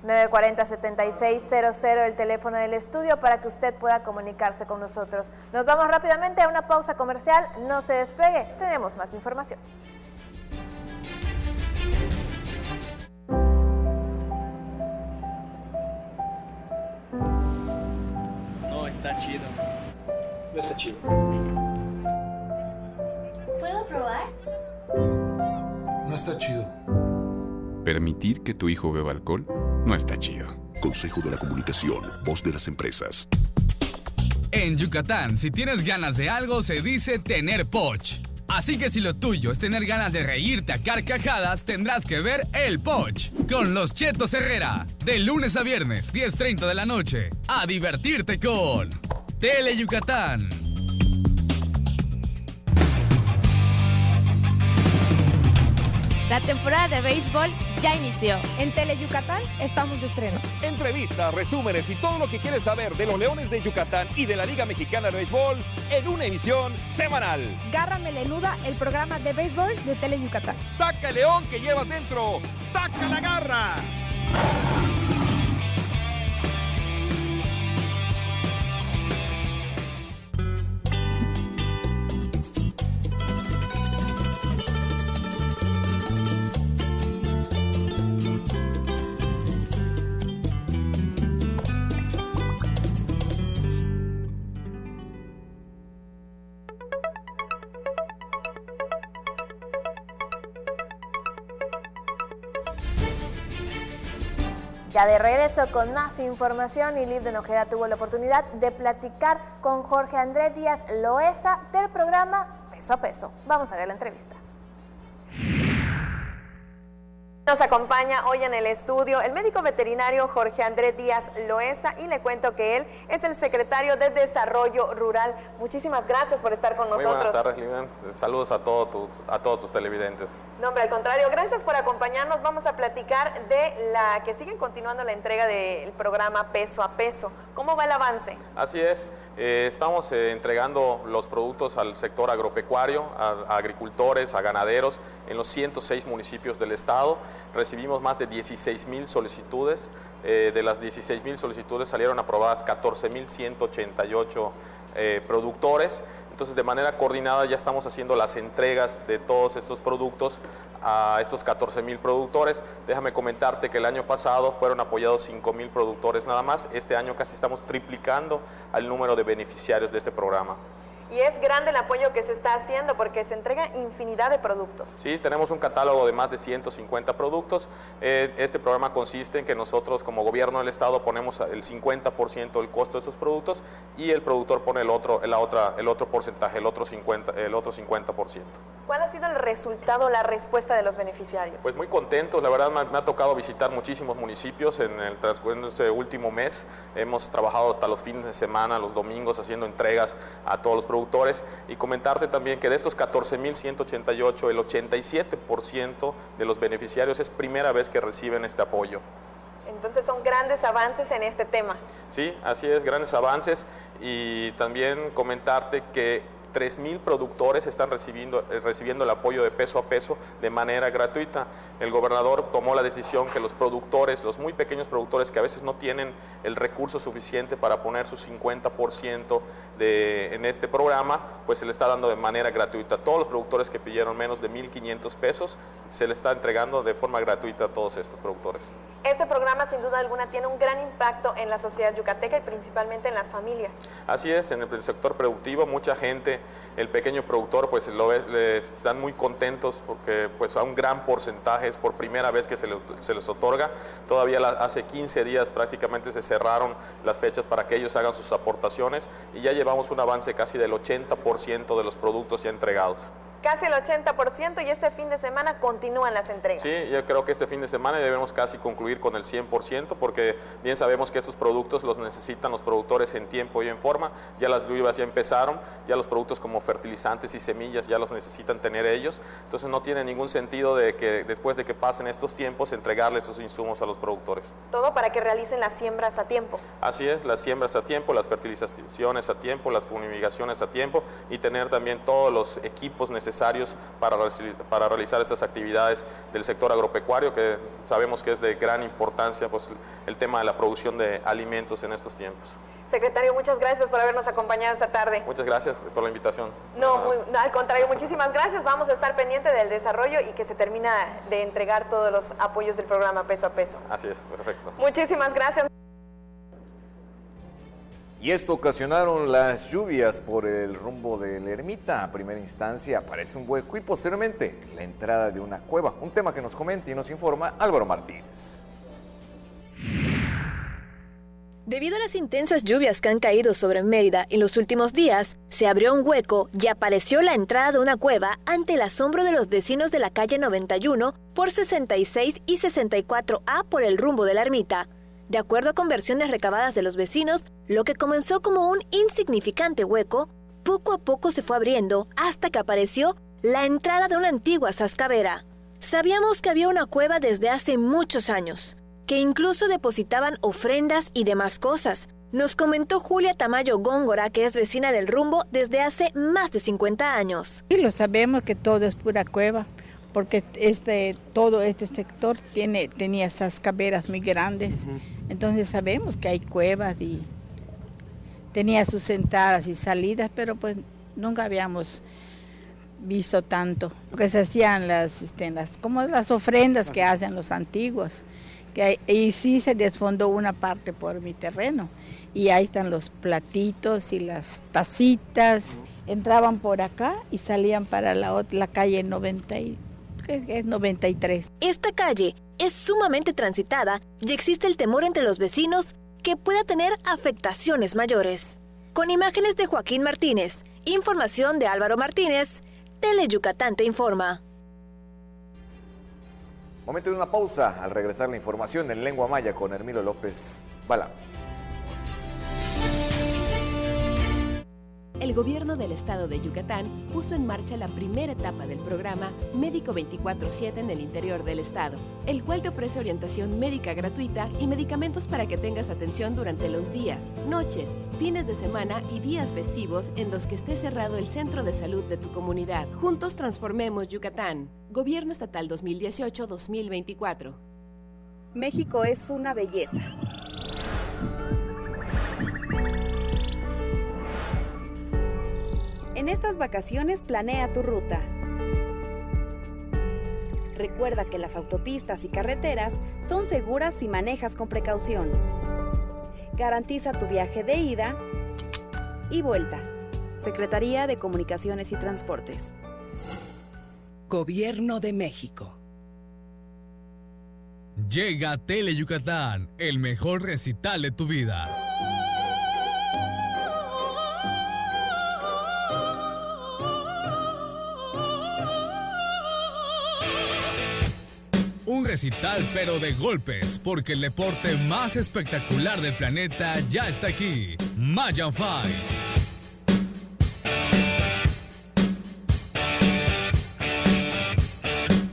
940-7600, el teléfono del estudio para que usted pueda comunicarse con nosotros. Nos vamos rápidamente a una pausa comercial. No se despegue, tenemos más información. No está chido. No está chido. ¿Puedo probar? No está chido. Permitir que tu hijo beba alcohol no está chido. Consejo de la Comunicación, voz de las empresas. En Yucatán, si tienes ganas de algo, se dice tener poch. Así que si lo tuyo es tener ganas de reírte a carcajadas, tendrás que ver El Poch con los Chetos Herrera. De lunes a viernes, 10:30 de la noche. A divertirte con Tele Yucatán. La temporada de béisbol ya inició. En Tele Yucatán estamos de estreno. Entrevistas, resúmenes y todo lo que quieres saber de los Leones de Yucatán y de la Liga Mexicana de Béisbol en una emisión semanal. Garra Melenuda, el programa de béisbol de Tele Yucatán. ¡Saca el león que llevas dentro! ¡Saca la garra! Ya de regreso con más información, y Liv de Nojeda tuvo la oportunidad de platicar con Jorge Andrés Díaz Loesa del programa Peso a Peso. Vamos a ver la entrevista. Nos acompaña hoy en el estudio el médico veterinario Jorge Andrés Díaz Loesa, y le cuento que él es el secretario de Desarrollo Rural. Muchísimas gracias por estar con nosotros. Muy buenas tardes, Lilian. Saludos a todos tus televidentes. No, hombre, al contrario, gracias por acompañarnos. Vamos a platicar de la que siguen continuando la entrega del programa Peso a Peso. ¿Cómo va el avance? Así es, estamos entregando los productos al sector agropecuario, a agricultores, a ganaderos, en los 106 municipios del estado. Recibimos más de 16,000 solicitudes. De las 16,000 solicitudes salieron aprobadas 14,188 productores. Entonces, de manera coordinada ya estamos haciendo las entregas de todos estos productos a estos 14,000 productores. Déjame comentarte que el año pasado fueron apoyados 5,000 productores nada más. Este año casi estamos triplicando al número de beneficiarios de este programa. Y es grande el apoyo que se está haciendo porque se entrega infinidad de productos. Sí, tenemos un catálogo de más de 150 productos. Este programa consiste en que nosotros como gobierno del estado ponemos el 50% del costo de esos productos y el productor pone el otro porcentaje, el otro 50%. ¿Cuál ha sido el resultado, la respuesta de los beneficiarios? Pues muy contentos, la verdad me ha tocado visitar muchísimos municipios en este último mes. Hemos trabajado hasta los fines de semana, los domingos, haciendo entregas a todos los productores, y comentarte también que de estos 14,188, el 87% de los beneficiarios es primera vez que reciben este apoyo. Entonces son grandes avances en este tema. Sí, así es, grandes avances, y también comentarte que 3,000 productores están recibiendo el apoyo de peso a peso de manera gratuita. El gobernador tomó la decisión que los productores, los muy pequeños productores que a veces no tienen el recurso suficiente para poner su 50% en este programa, pues se le está dando de manera gratuita. Todos los productores que pidieron menos de 1,500 pesos, se le está entregando de forma gratuita a todos estos productores. Este programa, sin duda alguna, tiene un gran impacto en la sociedad yucateca y principalmente en las familias. Así es, en el sector productivo, mucha gente, el pequeño productor, pues están muy contentos porque pues a un gran porcentaje es por primera vez que se les otorga. Todavía hace 15 días prácticamente se cerraron las fechas para que ellos hagan sus aportaciones y ya llevamos un avance casi del 80% de los productos ya entregados. Casi el 80%, y este fin de semana continúan las entregas. Sí, yo creo que este fin de semana debemos casi concluir con el 100%, porque bien sabemos que estos productos los necesitan los productores en tiempo y en forma. Ya las lluvias ya empezaron, ya los productos como fertilizantes y semillas ya los necesitan tener ellos. Entonces no tiene ningún sentido de que después de que pasen estos tiempos entregarles esos insumos a los productores. Todo para que realicen las siembras a tiempo. Así es, las siembras a tiempo, las fertilizaciones a tiempo, las fumigaciones a tiempo y tener también todos los equipos necesarios para realizar estas actividades del sector agropecuario, que sabemos que es de gran importancia, pues, el tema de la producción de alimentos en estos tiempos. Secretario, muchas gracias por habernos acompañado esta tarde. Muchas gracias por la invitación. No, al contrario, muchísimas gracias. Vamos a estar pendientes del desarrollo y que se termina de entregar todos los apoyos del programa Peso a Peso. Así es, perfecto. Muchísimas gracias. Y esto ocasionaron las lluvias por el rumbo de la ermita. A primera instancia aparece un hueco y posteriormente la entrada de una cueva. Un tema que nos comenta y nos informa Álvaro Martínez. Debido a las intensas lluvias que han caído sobre Mérida en los últimos días, se abrió un hueco y apareció la entrada de una cueva ante el asombro de los vecinos de la calle 91 por 66 y 64A por el rumbo de la ermita. De acuerdo con versiones recabadas de los vecinos, lo que comenzó como un insignificante hueco, poco a poco se fue abriendo hasta que apareció la entrada de una antigua sascavera. Sabíamos que había una cueva desde hace muchos años, que incluso depositaban ofrendas y demás cosas. Nos comentó Julia Tamayo Góngora, que es vecina del rumbo desde hace más de 50 años. Sí, lo sabemos que todo es pura cueva, porque todo este sector tenía esas caveras muy grandes. Entonces sabemos que hay cuevas y tenía sus entradas y salidas, pero pues nunca habíamos visto tanto. Porque se hacían como las ofrendas que hacen los antiguos. Y sí se desfondó una parte por mi terreno. Y ahí están los platitos y las tacitas. Entraban por acá y salían para la calle 93. Esta calle es sumamente transitada y existe el temor entre los vecinos que pueda tener afectaciones mayores. Con imágenes de Joaquín Martínez, información de Álvaro Martínez, Teleyucatán te informa. Momento de una pausa. Al regresar la información en lengua maya con Hermilo López Balán. El gobierno del estado de Yucatán puso en marcha la primera etapa del programa Médico 24/7 en el interior del estado, el cual te ofrece orientación médica gratuita y medicamentos para que tengas atención durante los días, noches, fines de semana y días festivos en los que esté cerrado el centro de salud de tu comunidad. Juntos transformemos Yucatán. Gobierno Estatal 2018-2024. México es una belleza. En estas vacaciones planea tu ruta. Recuerda que las autopistas y carreteras son seguras si manejas con precaución. Garantiza tu viaje de ida y vuelta. Secretaría de Comunicaciones y Transportes. Gobierno de México. Llega a Teleyucatán, el mejor recital de tu vida. Un recital pero de golpes, porque el deporte más espectacular del planeta ya está aquí. Mayan Fight.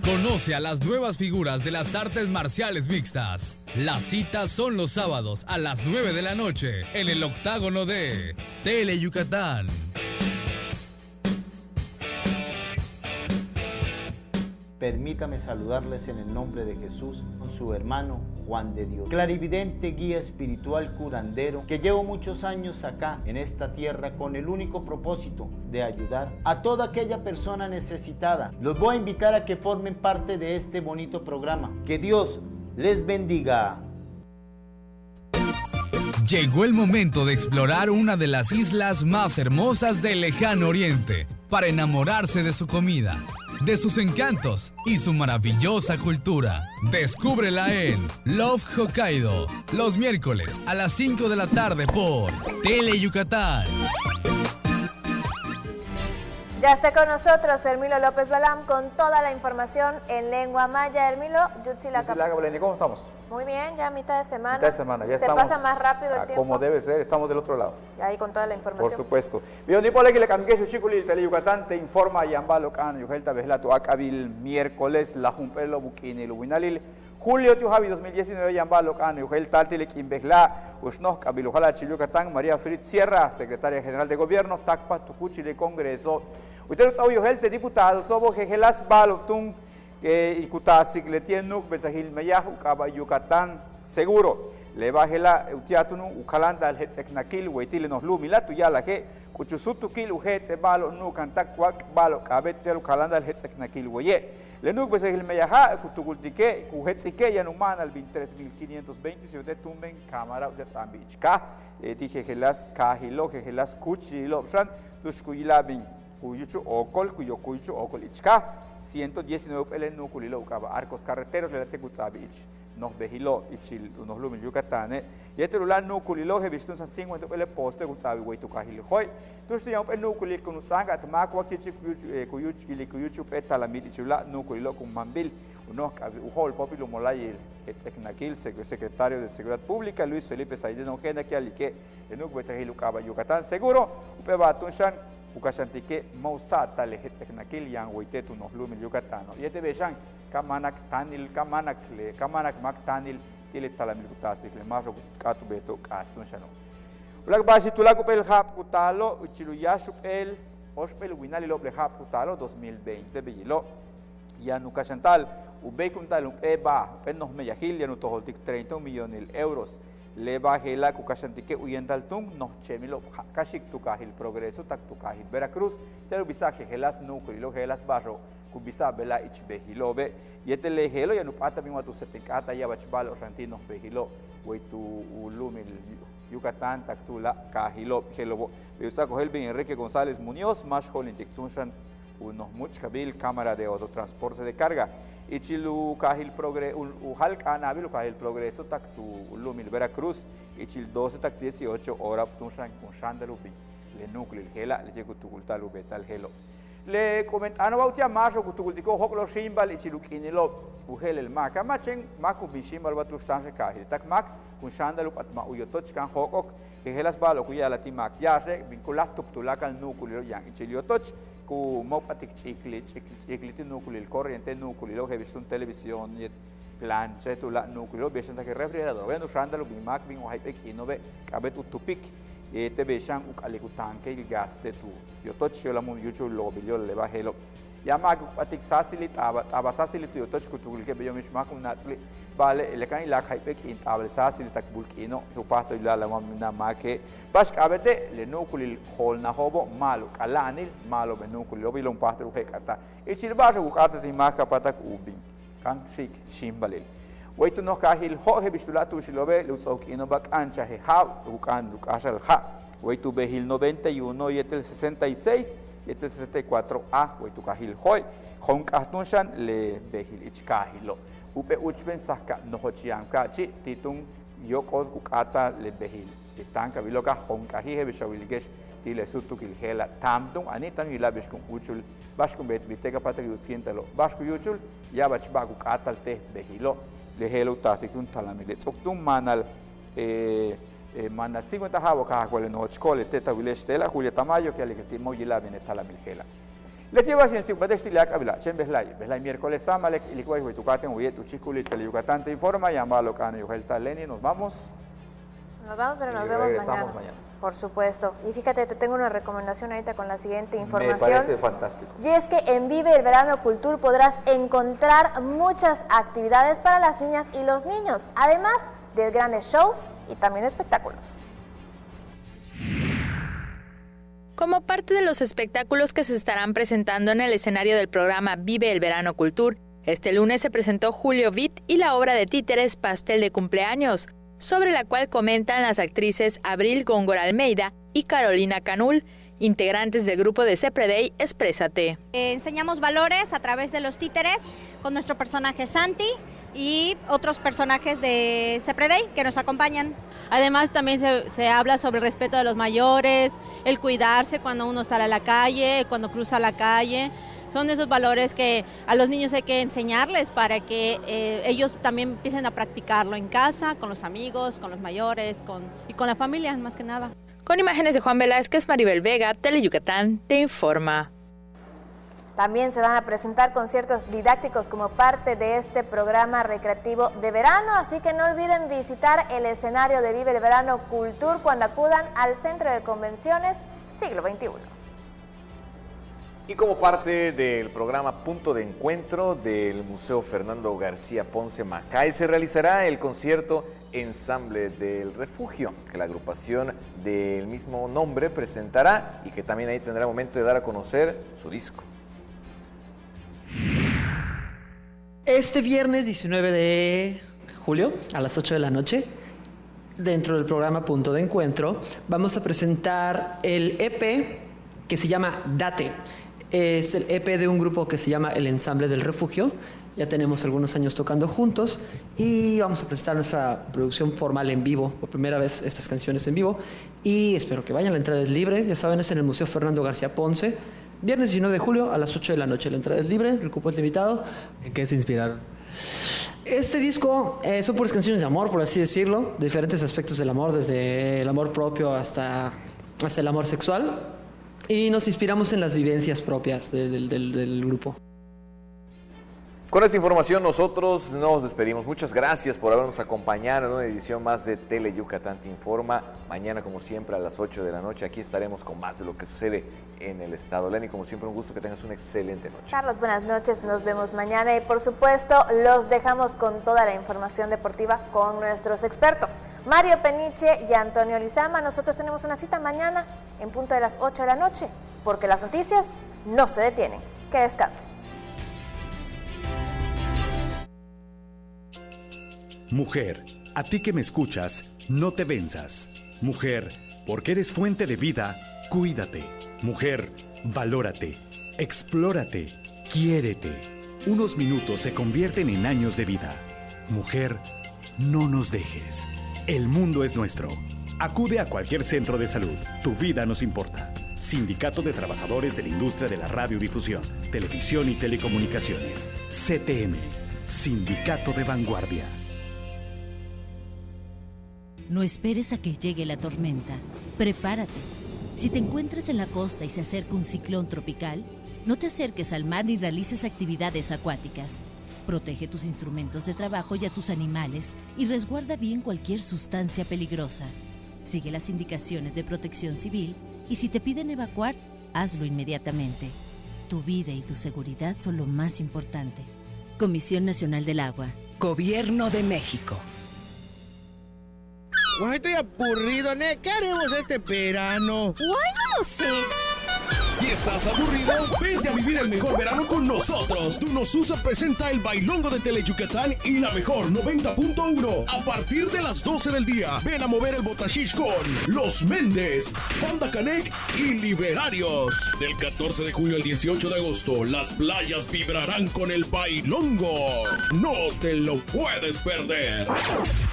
Conoce a las nuevas figuras de las artes marciales mixtas. Las citas son los sábados a las 9 de la noche en el octágono de Teleyucatán. Permítame saludarles en el nombre de Jesús, con su hermano Juan de Dios. Clarividente, guía espiritual, curandero, que llevo muchos años acá, en esta tierra, con el único propósito de ayudar a toda aquella persona necesitada. Los voy a invitar a que formen parte de este bonito programa. Que Dios les bendiga. Llegó el momento de explorar una de las islas más hermosas del lejano oriente para enamorarse de su comida, de sus encantos y su maravillosa cultura. Descúbrela en Love Hokkaido, los miércoles a las 5 de la tarde por Tele Yucatán. Ya está con nosotros Hermilo López Balam con toda la información en lengua maya. Hermilo, ¿cómo estamos? Muy bien, ya mitad de semana. Mitad de semana, ya se estamos. Se pasa más rápido el tiempo. Como debe ser, estamos del otro lado. Y ahí con toda la información. Por supuesto. Bien, Nipole que le cambié su chiculi, Tele Yucatán te informa Yamba Locan, Yujelta Beslato Acabil, miércoles, la Jumpelo Buquini, Luminalil, julio Tiujavi 2019, Yamba Locan, Yujelta Tilek Imbegla, Usnoh Kabilujala Chiluyucatán, María Fritz Sierra, secretaria general de gobierno, Tacpa Tucuchi de Congreso. Ustedes saben, Yujelte, diputado, Sobo Jejelas Balotun, y Kutasik le tiene Besahil Meyahu, Caba Yucatán. Seguro, le baje la utiatunu, ukalanda al hetzeknakil, huetile nos lumila, tu ya la que, cuchusutukil, uhetze balo, nu cantac, cuac, balo, cabete, ukalanda al hetzeknakil, hueye. Le nuk bese el meyaha, cutucultique, cuhetzike, ya numan al 23.520, si usted tumben cámara, usted zambichka, dije gelas, kahilo, gelas, cuchilo, shan, luskuyilabin, cuyuchu, okol, cuyocuichu, okol, ichka, 119 pele nuculilo, ucaba, arcos carreteros, le late cutzabich. Nos vejiló y chil unos lumil Yucatán y este lugar nuculilo he visto un 50 pele poste gutsabi güey tu cajil hoy tú estoy un nuculil con un sanga tamaco aquí cuyuchu peta la mil chula nuculilo con mambil unos ujol popilo molay el secnaquil secretario de Seguridad Pública Luis Felipe Saide Nojena que alique el nucu sahil ucaba Yucatán seguro upeba tunshan ukashantique mausata le secnaquil yang güeyte tu nos lumil Yucatán y este bechan kamanak tanil kamanak mak tanil tile talamil kutasik le maso katu beto kastun shano ulag basi tulaku pel hap kutalo uchiluyashu el ospel winali loble hap kutalo 2020 bejilo ya nukashantal ubeikuntal eba penos meyahil ya nutoholtik 30 millones de euros le bajela kukashantike uyentaltung no chemilo kashik tukahil progreso tak tukahil Veracruz tero bisaje gelas nukrilo gelas barro kubisa bela ichbehilobe yete lehelo ya nupata bingwa tu sepikata ya bachbalo rantinos behilo weitu ulumil Yucatán taktula kahilo helobo beusa cogelbin Enrique González Muñoz más holintik tunshan unos muchkabil cámara de autotransporte de carga ichilu kahil progreso uhal kanabil kahil progreso taktu ulumil Veracruz ichil 12 tak 18 hora tunshan con shandalubi le núcleo hela le llego tu cultalu betal helo le comentano bautia maso kutukultiko hoklo shimbal ichilukinilo uhel el maka machen maku bishimbal batustan kahil tak mak kun shandalu patma uyotoch kan hokok helas balo kuya la timak yase vinculat tuktulakal núcleo yang ichiliotoch ku mopatik chikli núcleo corriente núcleo he visto en televisión y plancha tula núcleo besan que refrigerador vendo shandalu bimak bin ohaipek inove kabet utupik te besan ukalikutanke il gas de tu yo toch yo la mun yuchu lobilio le bajelo ya mag patik sasilit aba sasilit yo toch kutul ke beyo mishmak unasli vale le kan ila haipek in tabel sasilit tak bulkino tu pasto ila la mamna make bash kabete le nukulil hol na hobo malu kalanil malo benukul lobilon pasto hekata ichil bajo ukata ti maka patak ubin kan shik shimbalil Waitu no kahil ho he bistulatu shilobe lusok inobak ancha he ha ukan lukashal ha waitu behil 91 y el 66 y el 64 a waitu kahil hoy hon kahtunshan le behil ichkahilo upe uchben saka no hochiam kachi titung yoko kukata le behil titanka biloka hon kahi he bishawilgesh tile sutukil hela tamtung anitan ilabish kun uchul bashkun bet biteka patak yusientalo bashku yuchul yabach bagu katal te behilo le helo tasikun talamile tsoktum manal manal 50 habo ka kwale no chkole teta wilesh tela Julia Tamayo que alikati moyila bene talamil hela le lleva sin su badesti la kabila chembelay miércoles samalek ilikuwa huitukate uyet uchikuli Tele Yucatán te informa llamalo kana yuhelta Leni nos vamos pero nos vemos regresamos mañana. Por supuesto. Y fíjate, te tengo una recomendación ahorita con la siguiente información. Me parece fantástico. Y es que en Vive el Verano Cultur podrás encontrar muchas actividades para las niñas y los niños, además de grandes shows y también espectáculos. Como parte de los espectáculos que se estarán presentando en el escenario del programa Vive el Verano Cultur, este lunes se presentó Julio Vitt y la obra de títeres Pastel de Cumpleaños, sobre la cual comentan las actrices Abril Góngora Almeida y Carolina Canul, integrantes del grupo de Cepreday Exprésate. Enseñamos valores a través de los títeres con nuestro personaje Santi y otros personajes de Cepreday que nos acompañan. Además también se habla sobre el respeto de los mayores, el cuidarse cuando uno sale a la calle, cuando cruza la calle. Son esos valores que a los niños hay que enseñarles para que ellos también empiecen a practicarlo en casa, con los amigos, con los mayores y con la familia, más que nada. Con imágenes de Juan Velázquez, Maribel Vega, Teleyucatán te informa. También se van a presentar conciertos didácticos como parte de este programa recreativo de verano, así que no olviden visitar el escenario de Vive el Verano Cultur cuando acudan al Centro de Convenciones Siglo XXI. Y como parte del programa Punto de Encuentro del Museo Fernando García Ponce Macay, se realizará el concierto Ensamble del Refugio, que la agrupación del mismo nombre presentará y que también ahí tendrá momento de dar a conocer su disco. Este viernes 19 de julio a las 8 de la noche, dentro del programa Punto de Encuentro, vamos a presentar el EP que se llama Date. Es el EP de un grupo que se llama El Ensamble del Refugio. Ya tenemos algunos años tocando juntos y vamos a presentar nuestra producción formal en vivo, por primera vez estas canciones en vivo. Y espero que vayan, la entrada es libre, ya saben, es en el Museo Fernando García Ponce. Viernes 19 de julio a las 8 de la noche, la entrada es libre, el cupo es limitado. ¿En qué se inspiraron? Este disco son puras canciones de amor, por así decirlo, de diferentes aspectos del amor, desde el amor propio hasta el amor sexual. Y nos inspiramos en las vivencias propias del grupo. Con esta información nosotros nos despedimos. Muchas gracias por habernos acompañado en una edición más de Teleyucatán Te Informa. Mañana, como siempre, a las 8 de la noche, aquí estaremos con más de lo que sucede en el estado. Lenny, como siempre, un gusto, que tengas una excelente noche. Carlos, buenas noches, nos vemos mañana y por supuesto los dejamos con toda la información deportiva con nuestros expertos. Mario Peniche y Antonio Lizama, nosotros tenemos una cita mañana en punto de las 8 de la noche, porque las noticias no se detienen. Que descansen. Mujer, a ti que me escuchas, no te venzas. Mujer, porque eres fuente de vida, cuídate. Mujer, valórate, explórate, quiérete. Unos minutos se convierten en años de vida. Mujer, no nos dejes. El mundo es nuestro. Acude a cualquier centro de salud. Tu vida nos importa. Sindicato de Trabajadores de la Industria de la Radiodifusión, Televisión y Telecomunicaciones. CTM, Sindicato de Vanguardia. No esperes a que llegue la tormenta. Prepárate. Si te encuentras en la costa y se acerca un ciclón tropical, no te acerques al mar ni realices actividades acuáticas. Protege tus instrumentos de trabajo y a tus animales y resguarda bien cualquier sustancia peligrosa. Sigue las indicaciones de Protección Civil y si te piden evacuar, hazlo inmediatamente. Tu vida y tu seguridad son lo más importante. Comisión Nacional del Agua. Gobierno de México. Bueno, estoy aburrido, ¿eh? ¿Qué haremos este verano? Bueno, no sé. Si estás aburrido, vente a vivir el mejor verano con nosotros. Tunosusa presenta el bailongo de Teleyucatán y la mejor 90.1. A partir de las 12 del día, ven a mover el botashish con Los Méndez, Banda Canec y Liberarios. Del 14 de junio al 18 de agosto, las playas vibrarán con el bailongo. No te lo puedes perder.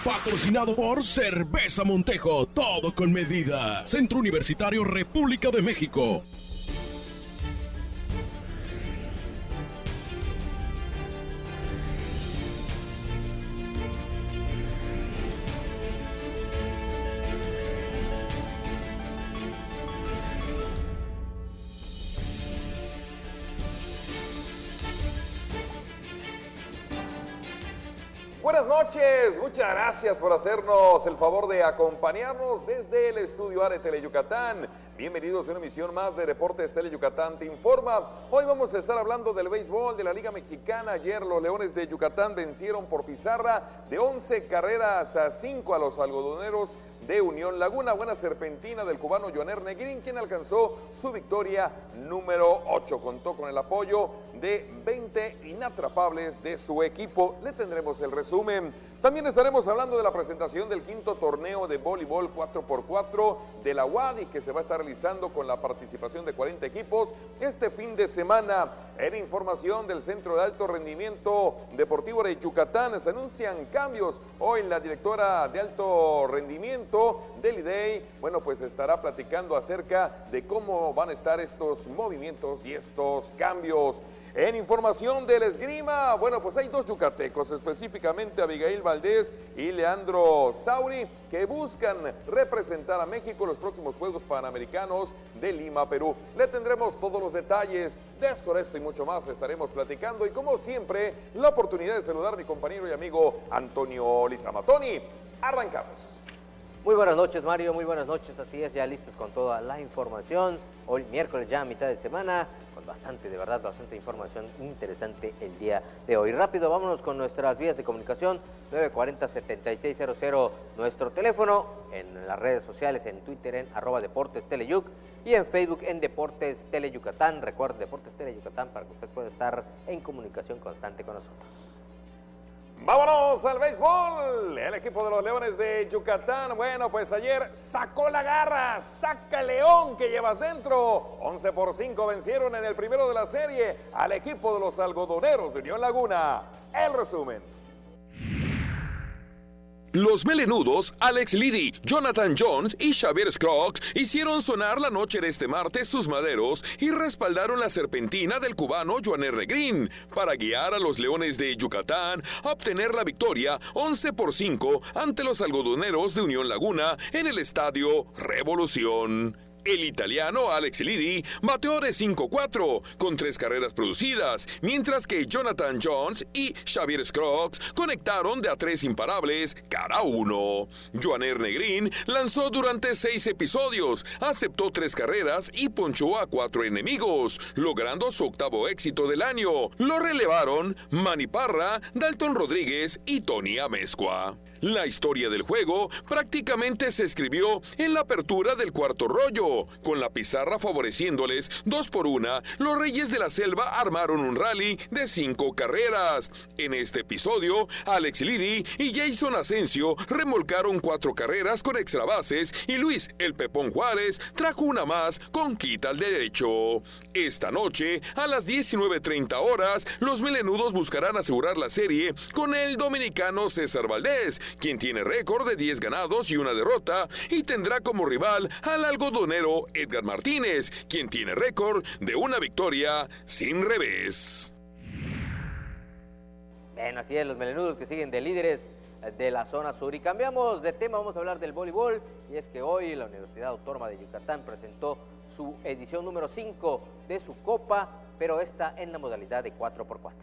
Patrocinado por Cerveza Montejo, todo con medida. Centro Universitario República de México. Buenas noches, muchas gracias por hacernos el favor de acompañarnos desde el estudio A de Teleyucatán. Bienvenidos a una emisión más de Deportes Teleyucatán Te Informa. Hoy vamos a estar hablando del béisbol de la Liga Mexicana. Ayer los Leones de Yucatán vencieron por pizarra de 11 carreras a 5 a los algodoneros de Unión Laguna. Buena serpentina del cubano Joaner Negrín, quien alcanzó su victoria número 8. Contó con el apoyo de 20 inatrapables de su equipo. Le tendremos el resumen. También estaremos hablando de la presentación del quinto torneo de voleibol 4x4 de la UADY, que se va a estar realizando con la participación de 40 equipos este fin de semana. En información del Centro de Alto Rendimiento Deportivo de Yucatán, se anuncian cambios. Hoy la directora de alto rendimiento del IDEI, bueno, pues estará platicando acerca de cómo van a estar estos movimientos y estos cambios. En información del esgrima, bueno, pues hay dos yucatecos, específicamente Abigail Valdés y Leandro Sauri, que buscan representar a México en los próximos Juegos Panamericanos de Lima, Perú. Le tendremos todos los detalles de esto y mucho más estaremos platicando. Y como siempre, la oportunidad de saludar a mi compañero y amigo Antonio Lizama. Tony, arrancamos. Muy buenas noches, Mario, muy buenas noches, así es, ya listos con toda la información. Hoy miércoles ya a mitad de semana, con bastante información interesante el día de hoy. Rápido, vámonos con nuestras vías de comunicación, 940-7600, nuestro teléfono, en las redes sociales, en Twitter en @DeportesTeleyuc y en Facebook en Deportes Teleyucatán. Recuerden, Deportes Teleyucatán, para que usted pueda estar en comunicación constante con nosotros. ¡Vámonos al béisbol! El equipo de los Leones de Yucatán, bueno, pues ayer sacó la garra, saca el león que llevas dentro. 11-5 vencieron en el primero de la serie al equipo de los algodoneros de Unión Laguna. El resumen. Los melenudos Alex Liddy, Jonathan Jones y Xavier Scruggs hicieron sonar la noche de este martes sus maderos y respaldaron la serpentina del cubano Joaner Negrín para guiar a los Leones de Yucatán a obtener la victoria 11-5 ante los algodoneros de Unión Laguna en el estadio Revolución. El italiano Alex Liddy bateó de 5-4 con 3 carreras producidas, mientras que Jonathan Jones y Xavier Scruggs conectaron de a 3 imparables cada uno. Joaner Negrín lanzó durante 6 episodios, aceptó 3 carreras y ponchó a 4 enemigos, logrando su octavo éxito del año. Lo relevaron Manny Parra, Dalton Rodríguez y Tony Amezcua. La historia del juego prácticamente se escribió en la apertura del cuarto rollo, con la pizarra favoreciéndoles 2-1. Los Reyes de la Selva armaron un rally de 5 carreras. En este episodio, Alex Liddy y Jason Asensio remolcaron 4 carreras con extra bases y Luis El Pepón Juárez trajo una más con quita al derecho. Esta noche, a las 19:30 horas, los melenudos buscarán asegurar la serie con el dominicano César Valdés, quien tiene récord de 10 ganados y 1 derrota, y tendrá como rival al algodonero Edgar Martínez, quien tiene récord de 1 victoria sin revés. Bueno, así es, los melenudos que siguen de líderes de la zona sur. Y cambiamos de tema, vamos a hablar del voleibol, y es que hoy la Universidad Autónoma de Yucatán presentó su edición número 5 de su Copa, pero esta en la modalidad de 4x4.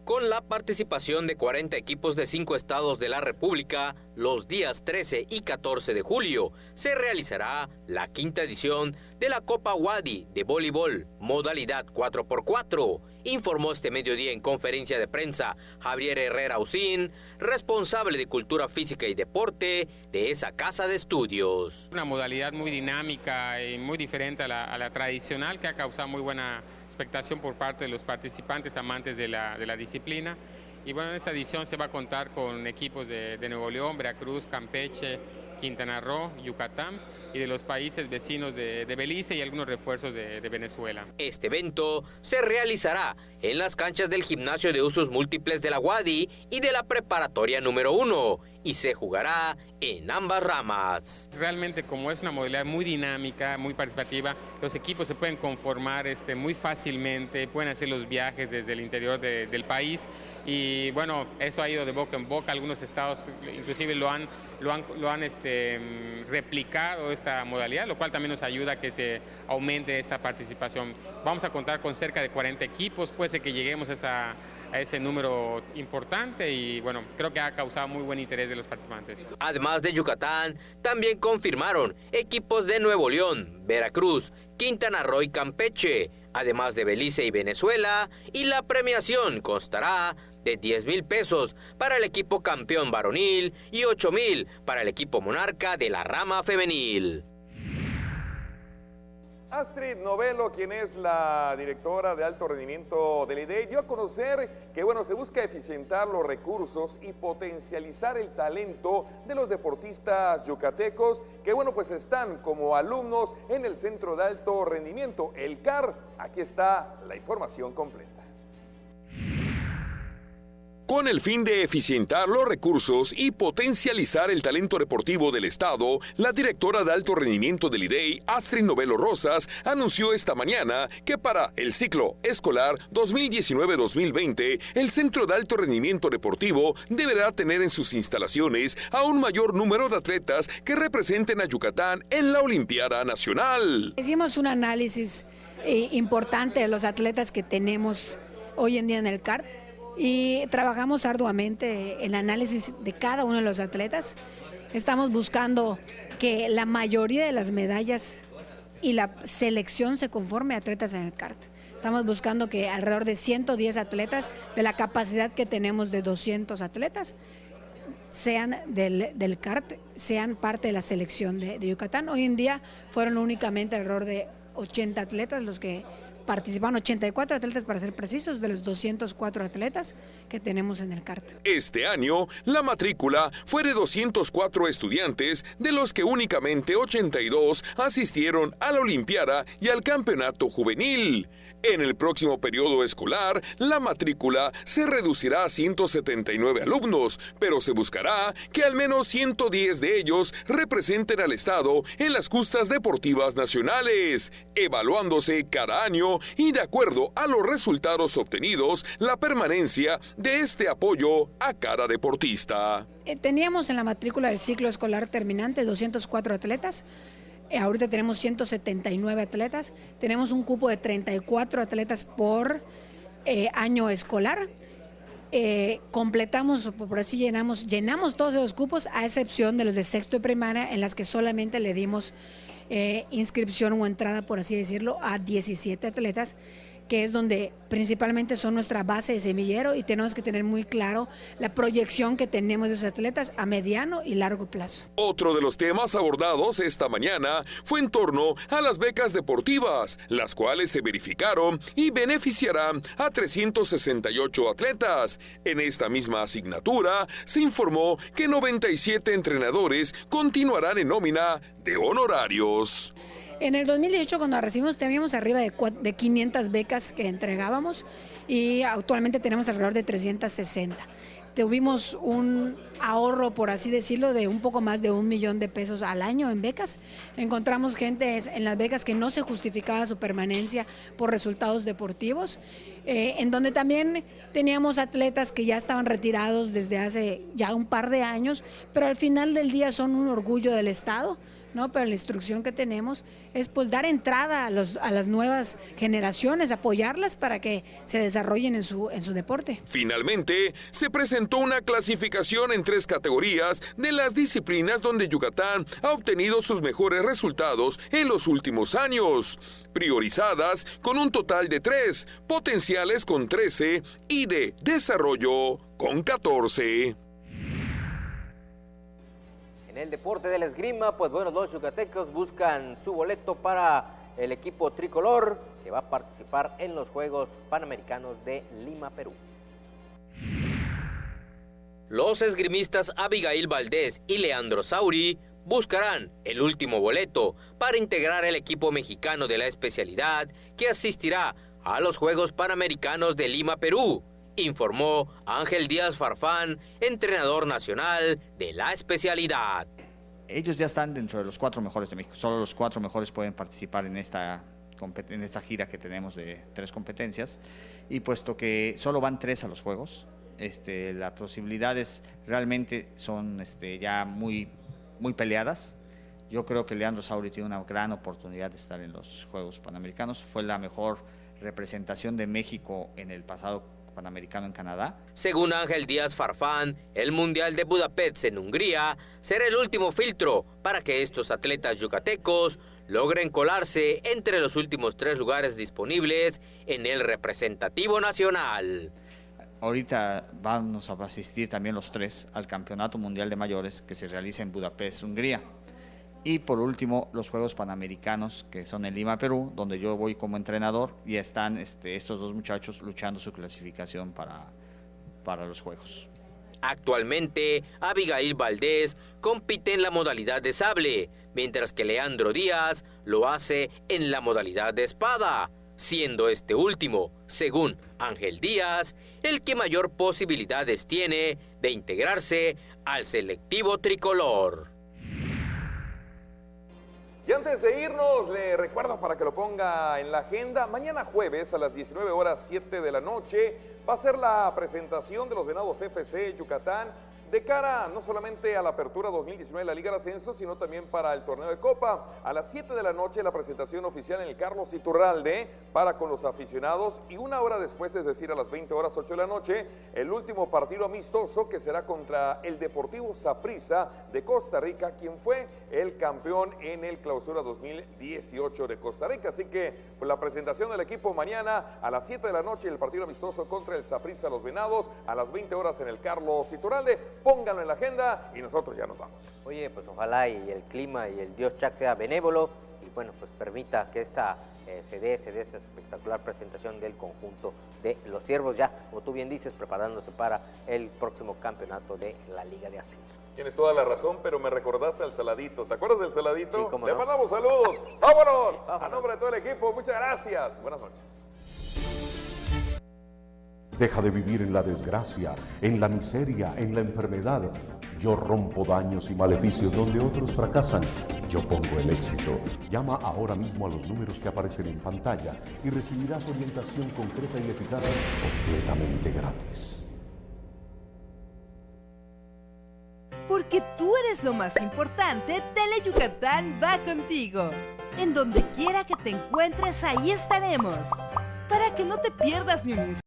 Con la participación de 40 equipos de 5 estados de la República, los días 13 y 14 de julio se realizará la 5ª edición de la Copa UADY de voleibol, modalidad 4x4, informó este mediodía en conferencia de prensa Javier Herrera Usín, responsable de Cultura Física y Deporte de esa casa de estudios. Una modalidad muy dinámica y muy diferente a la tradicional, que ha causado muy buena expectación por parte de los participantes amantes de la disciplina. Y bueno, en esta edición se va a contar con equipos de Nuevo León, Veracruz, Campeche, Quintana Roo, Yucatán y de los países vecinos de Belice y algunos refuerzos de Venezuela. Este evento se realizará en las canchas del Gimnasio de Usos Múltiples de la UADY y de la Preparatoria número 1 y se jugará en ambas ramas. Realmente, como es una modalidad muy dinámica, muy participativa, los equipos se pueden conformar muy fácilmente, pueden hacer los viajes desde el interior del país y bueno, eso ha ido de boca en boca. Algunos estados inclusive lo han replicado esta modalidad, lo cual también nos ayuda a que se aumente esta participación. Vamos a contar con cerca de 40 equipos, puede ser que lleguemos a ese número importante y bueno, creo que ha causado muy buen interés de los participantes. Además de Yucatán, también confirmaron equipos de Nuevo León, Veracruz, Quintana Roo y Campeche, además de Belice y Venezuela, y la premiación constará de 10,000 pesos para el equipo campeón varonil y 8,000 para el equipo monarca de la rama femenil. Astrid Novello, quien es la directora de alto rendimiento del IDEI, dio a conocer que se busca eficientar los recursos y potencializar el talento de los deportistas yucatecos que pues están como alumnos en el Centro de Alto Rendimiento, el CAR. Aquí está la información completa. Con el fin de eficientar los recursos y potencializar el talento deportivo del Estado, la directora de alto rendimiento del IDEI, Astrid Novello Rosas, anunció esta mañana que para el ciclo escolar 2019-2020, el Centro de Alto Rendimiento Deportivo deberá tener en sus instalaciones a un mayor número de atletas que representen a Yucatán en la Olimpiada Nacional. Hicimos un análisis importante de los atletas que tenemos hoy en día en el CART. Y trabajamos arduamente en el análisis de cada uno de los atletas. Estamos buscando que la mayoría de las medallas y la selección se conforme a atletas en el CART. Estamos buscando que alrededor de 110 atletas, de la capacidad que tenemos de 200 atletas, sean del CART, sean parte de la selección de Yucatán. Hoy en día fueron únicamente alrededor de 80 atletas los que participaron, 84 atletas para ser precisos, de los 204 atletas que tenemos en el CART. Este año, la matrícula fue de 204 estudiantes, de los que únicamente 82 asistieron a la Olimpiada y al Campeonato Juvenil. En el próximo periodo escolar, la matrícula se reducirá a 179 alumnos, pero se buscará que al menos 110 de ellos representen al Estado en las justas deportivas nacionales, evaluándose cada año y de acuerdo a los resultados obtenidos, la permanencia de este apoyo a cada deportista. Teníamos en la matrícula del ciclo escolar terminante 204 atletas. Ahorita tenemos 179 atletas, tenemos un cupo de 34 atletas por año escolar. Completamos, por así llenamos todos esos cupos, a excepción de los de sexto y primaria, en las que solamente le dimos inscripción o entrada, por así decirlo, a 17 atletas, que es donde principalmente son nuestra base de semillero y tenemos que tener muy claro la proyección que tenemos de esos atletas a mediano y largo plazo. Otro de los temas abordados esta mañana fue en torno a las becas deportivas, las cuales se verificaron y beneficiarán a 368 atletas. En esta misma asignatura se informó que 97 entrenadores continuarán en nómina de honorarios. En el 2018, cuando recibimos, teníamos arriba de 500 becas que entregábamos y actualmente tenemos alrededor de 360. Tuvimos un ahorro, por así decirlo, de un poco más de 1 millón de pesos al año en becas. Encontramos gente en las becas que no se justificaba su permanencia por resultados deportivos, en donde también teníamos atletas que ya estaban retirados desde hace ya un par de años, pero al final del día son un orgullo del Estado, ¿no? Pero la instrucción que tenemos es pues dar entrada a las nuevas generaciones, apoyarlas para que se desarrollen en su deporte. Finalmente, se presentó una clasificación en 3 categorías de las disciplinas donde Yucatán ha obtenido sus mejores resultados en los últimos años, priorizadas con un total de 3, potenciales con 13 y de desarrollo con 14. En el deporte de la esgrima, los yucatecos buscan su boleto para el equipo tricolor que va a participar en los Juegos Panamericanos de Lima, Perú. Los esgrimistas Abigail Valdés y Leandro Sauri buscarán el último boleto para integrar el equipo mexicano de la especialidad que asistirá a los Juegos Panamericanos de Lima, Perú, informó Ángel Díaz Farfán, entrenador nacional de la especialidad. Ellos ya están dentro de los 4 mejores de México. Solo los 4 mejores pueden participar en esta gira que tenemos de 3 competencias. Y puesto que solo van 3 a los Juegos, las posibilidades realmente son ya muy peleadas. Yo creo que Leandro Sauri tiene una gran oportunidad de estar en los Juegos Panamericanos. Fue la mejor representación de México en el pasado Panamericano en Canadá. Según Ángel Díaz Farfán, el Mundial de Budapest en Hungría será el último filtro para que estos atletas yucatecos logren colarse entre los últimos 3 lugares disponibles en el representativo nacional. Ahorita vamos a asistir también los 3 al Campeonato Mundial de Mayores que se realiza en Budapest, Hungría. Y por último, los Juegos Panamericanos, que son en Lima, Perú, donde yo voy como entrenador, y están estos 2 muchachos luchando su clasificación para los Juegos. Actualmente, Abigail Valdés compite en la modalidad de sable, mientras que Leandro Díaz lo hace en la modalidad de espada, siendo este último, según Ángel Díaz, el que mayor posibilidades tiene de integrarse al selectivo tricolor. Y antes de irnos, le recuerdo para que lo ponga en la agenda, mañana jueves a las 19:07 de la noche va a ser la presentación de los Venados FC Yucatán de cara no solamente a la apertura 2019 de la Liga de Ascenso, sino también para el torneo de Copa. A las 7 de la noche la presentación oficial en el Carlos Iturralde para con los aficionados, y 1 hora después, es decir, a las 20:08 de la noche, el último partido amistoso que será contra el Deportivo Saprissa de Costa Rica, quien fue el campeón en el Clausura 2018 de Costa Rica. Así que pues, la presentación del equipo mañana a las 7 de la noche, el partido amistoso contra el Saprissa Los Venados a las 20 horas en el Carlos Iturralde. Pónganlo en la agenda y nosotros ya nos vamos. Oye, pues ojalá y el clima y el Dios Chac sea benévolo y bueno, pues permita que esta se dé esta espectacular presentación del conjunto de los Ciervos, ya, como tú bien dices, preparándose para el próximo campeonato de la Liga de Ascenso. Tienes toda la razón, pero me recordaste al Saladito. ¿Te acuerdas del Saladito? Sí, cómo Le no. mandamos saludos. ¡Vámonos! A nombre de todo el equipo, muchas gracias. Buenas noches. Deja de vivir en la desgracia, en la miseria, en la enfermedad. Yo rompo daños y maleficios donde otros fracasan. Yo pongo el éxito. Llama ahora mismo a los números que aparecen en pantalla y recibirás orientación concreta y eficaz completamente gratis. Porque tú eres lo más importante, Tele Yucatán va contigo. En donde quiera que te encuentres, ahí estaremos. Para que no te pierdas ni un instante.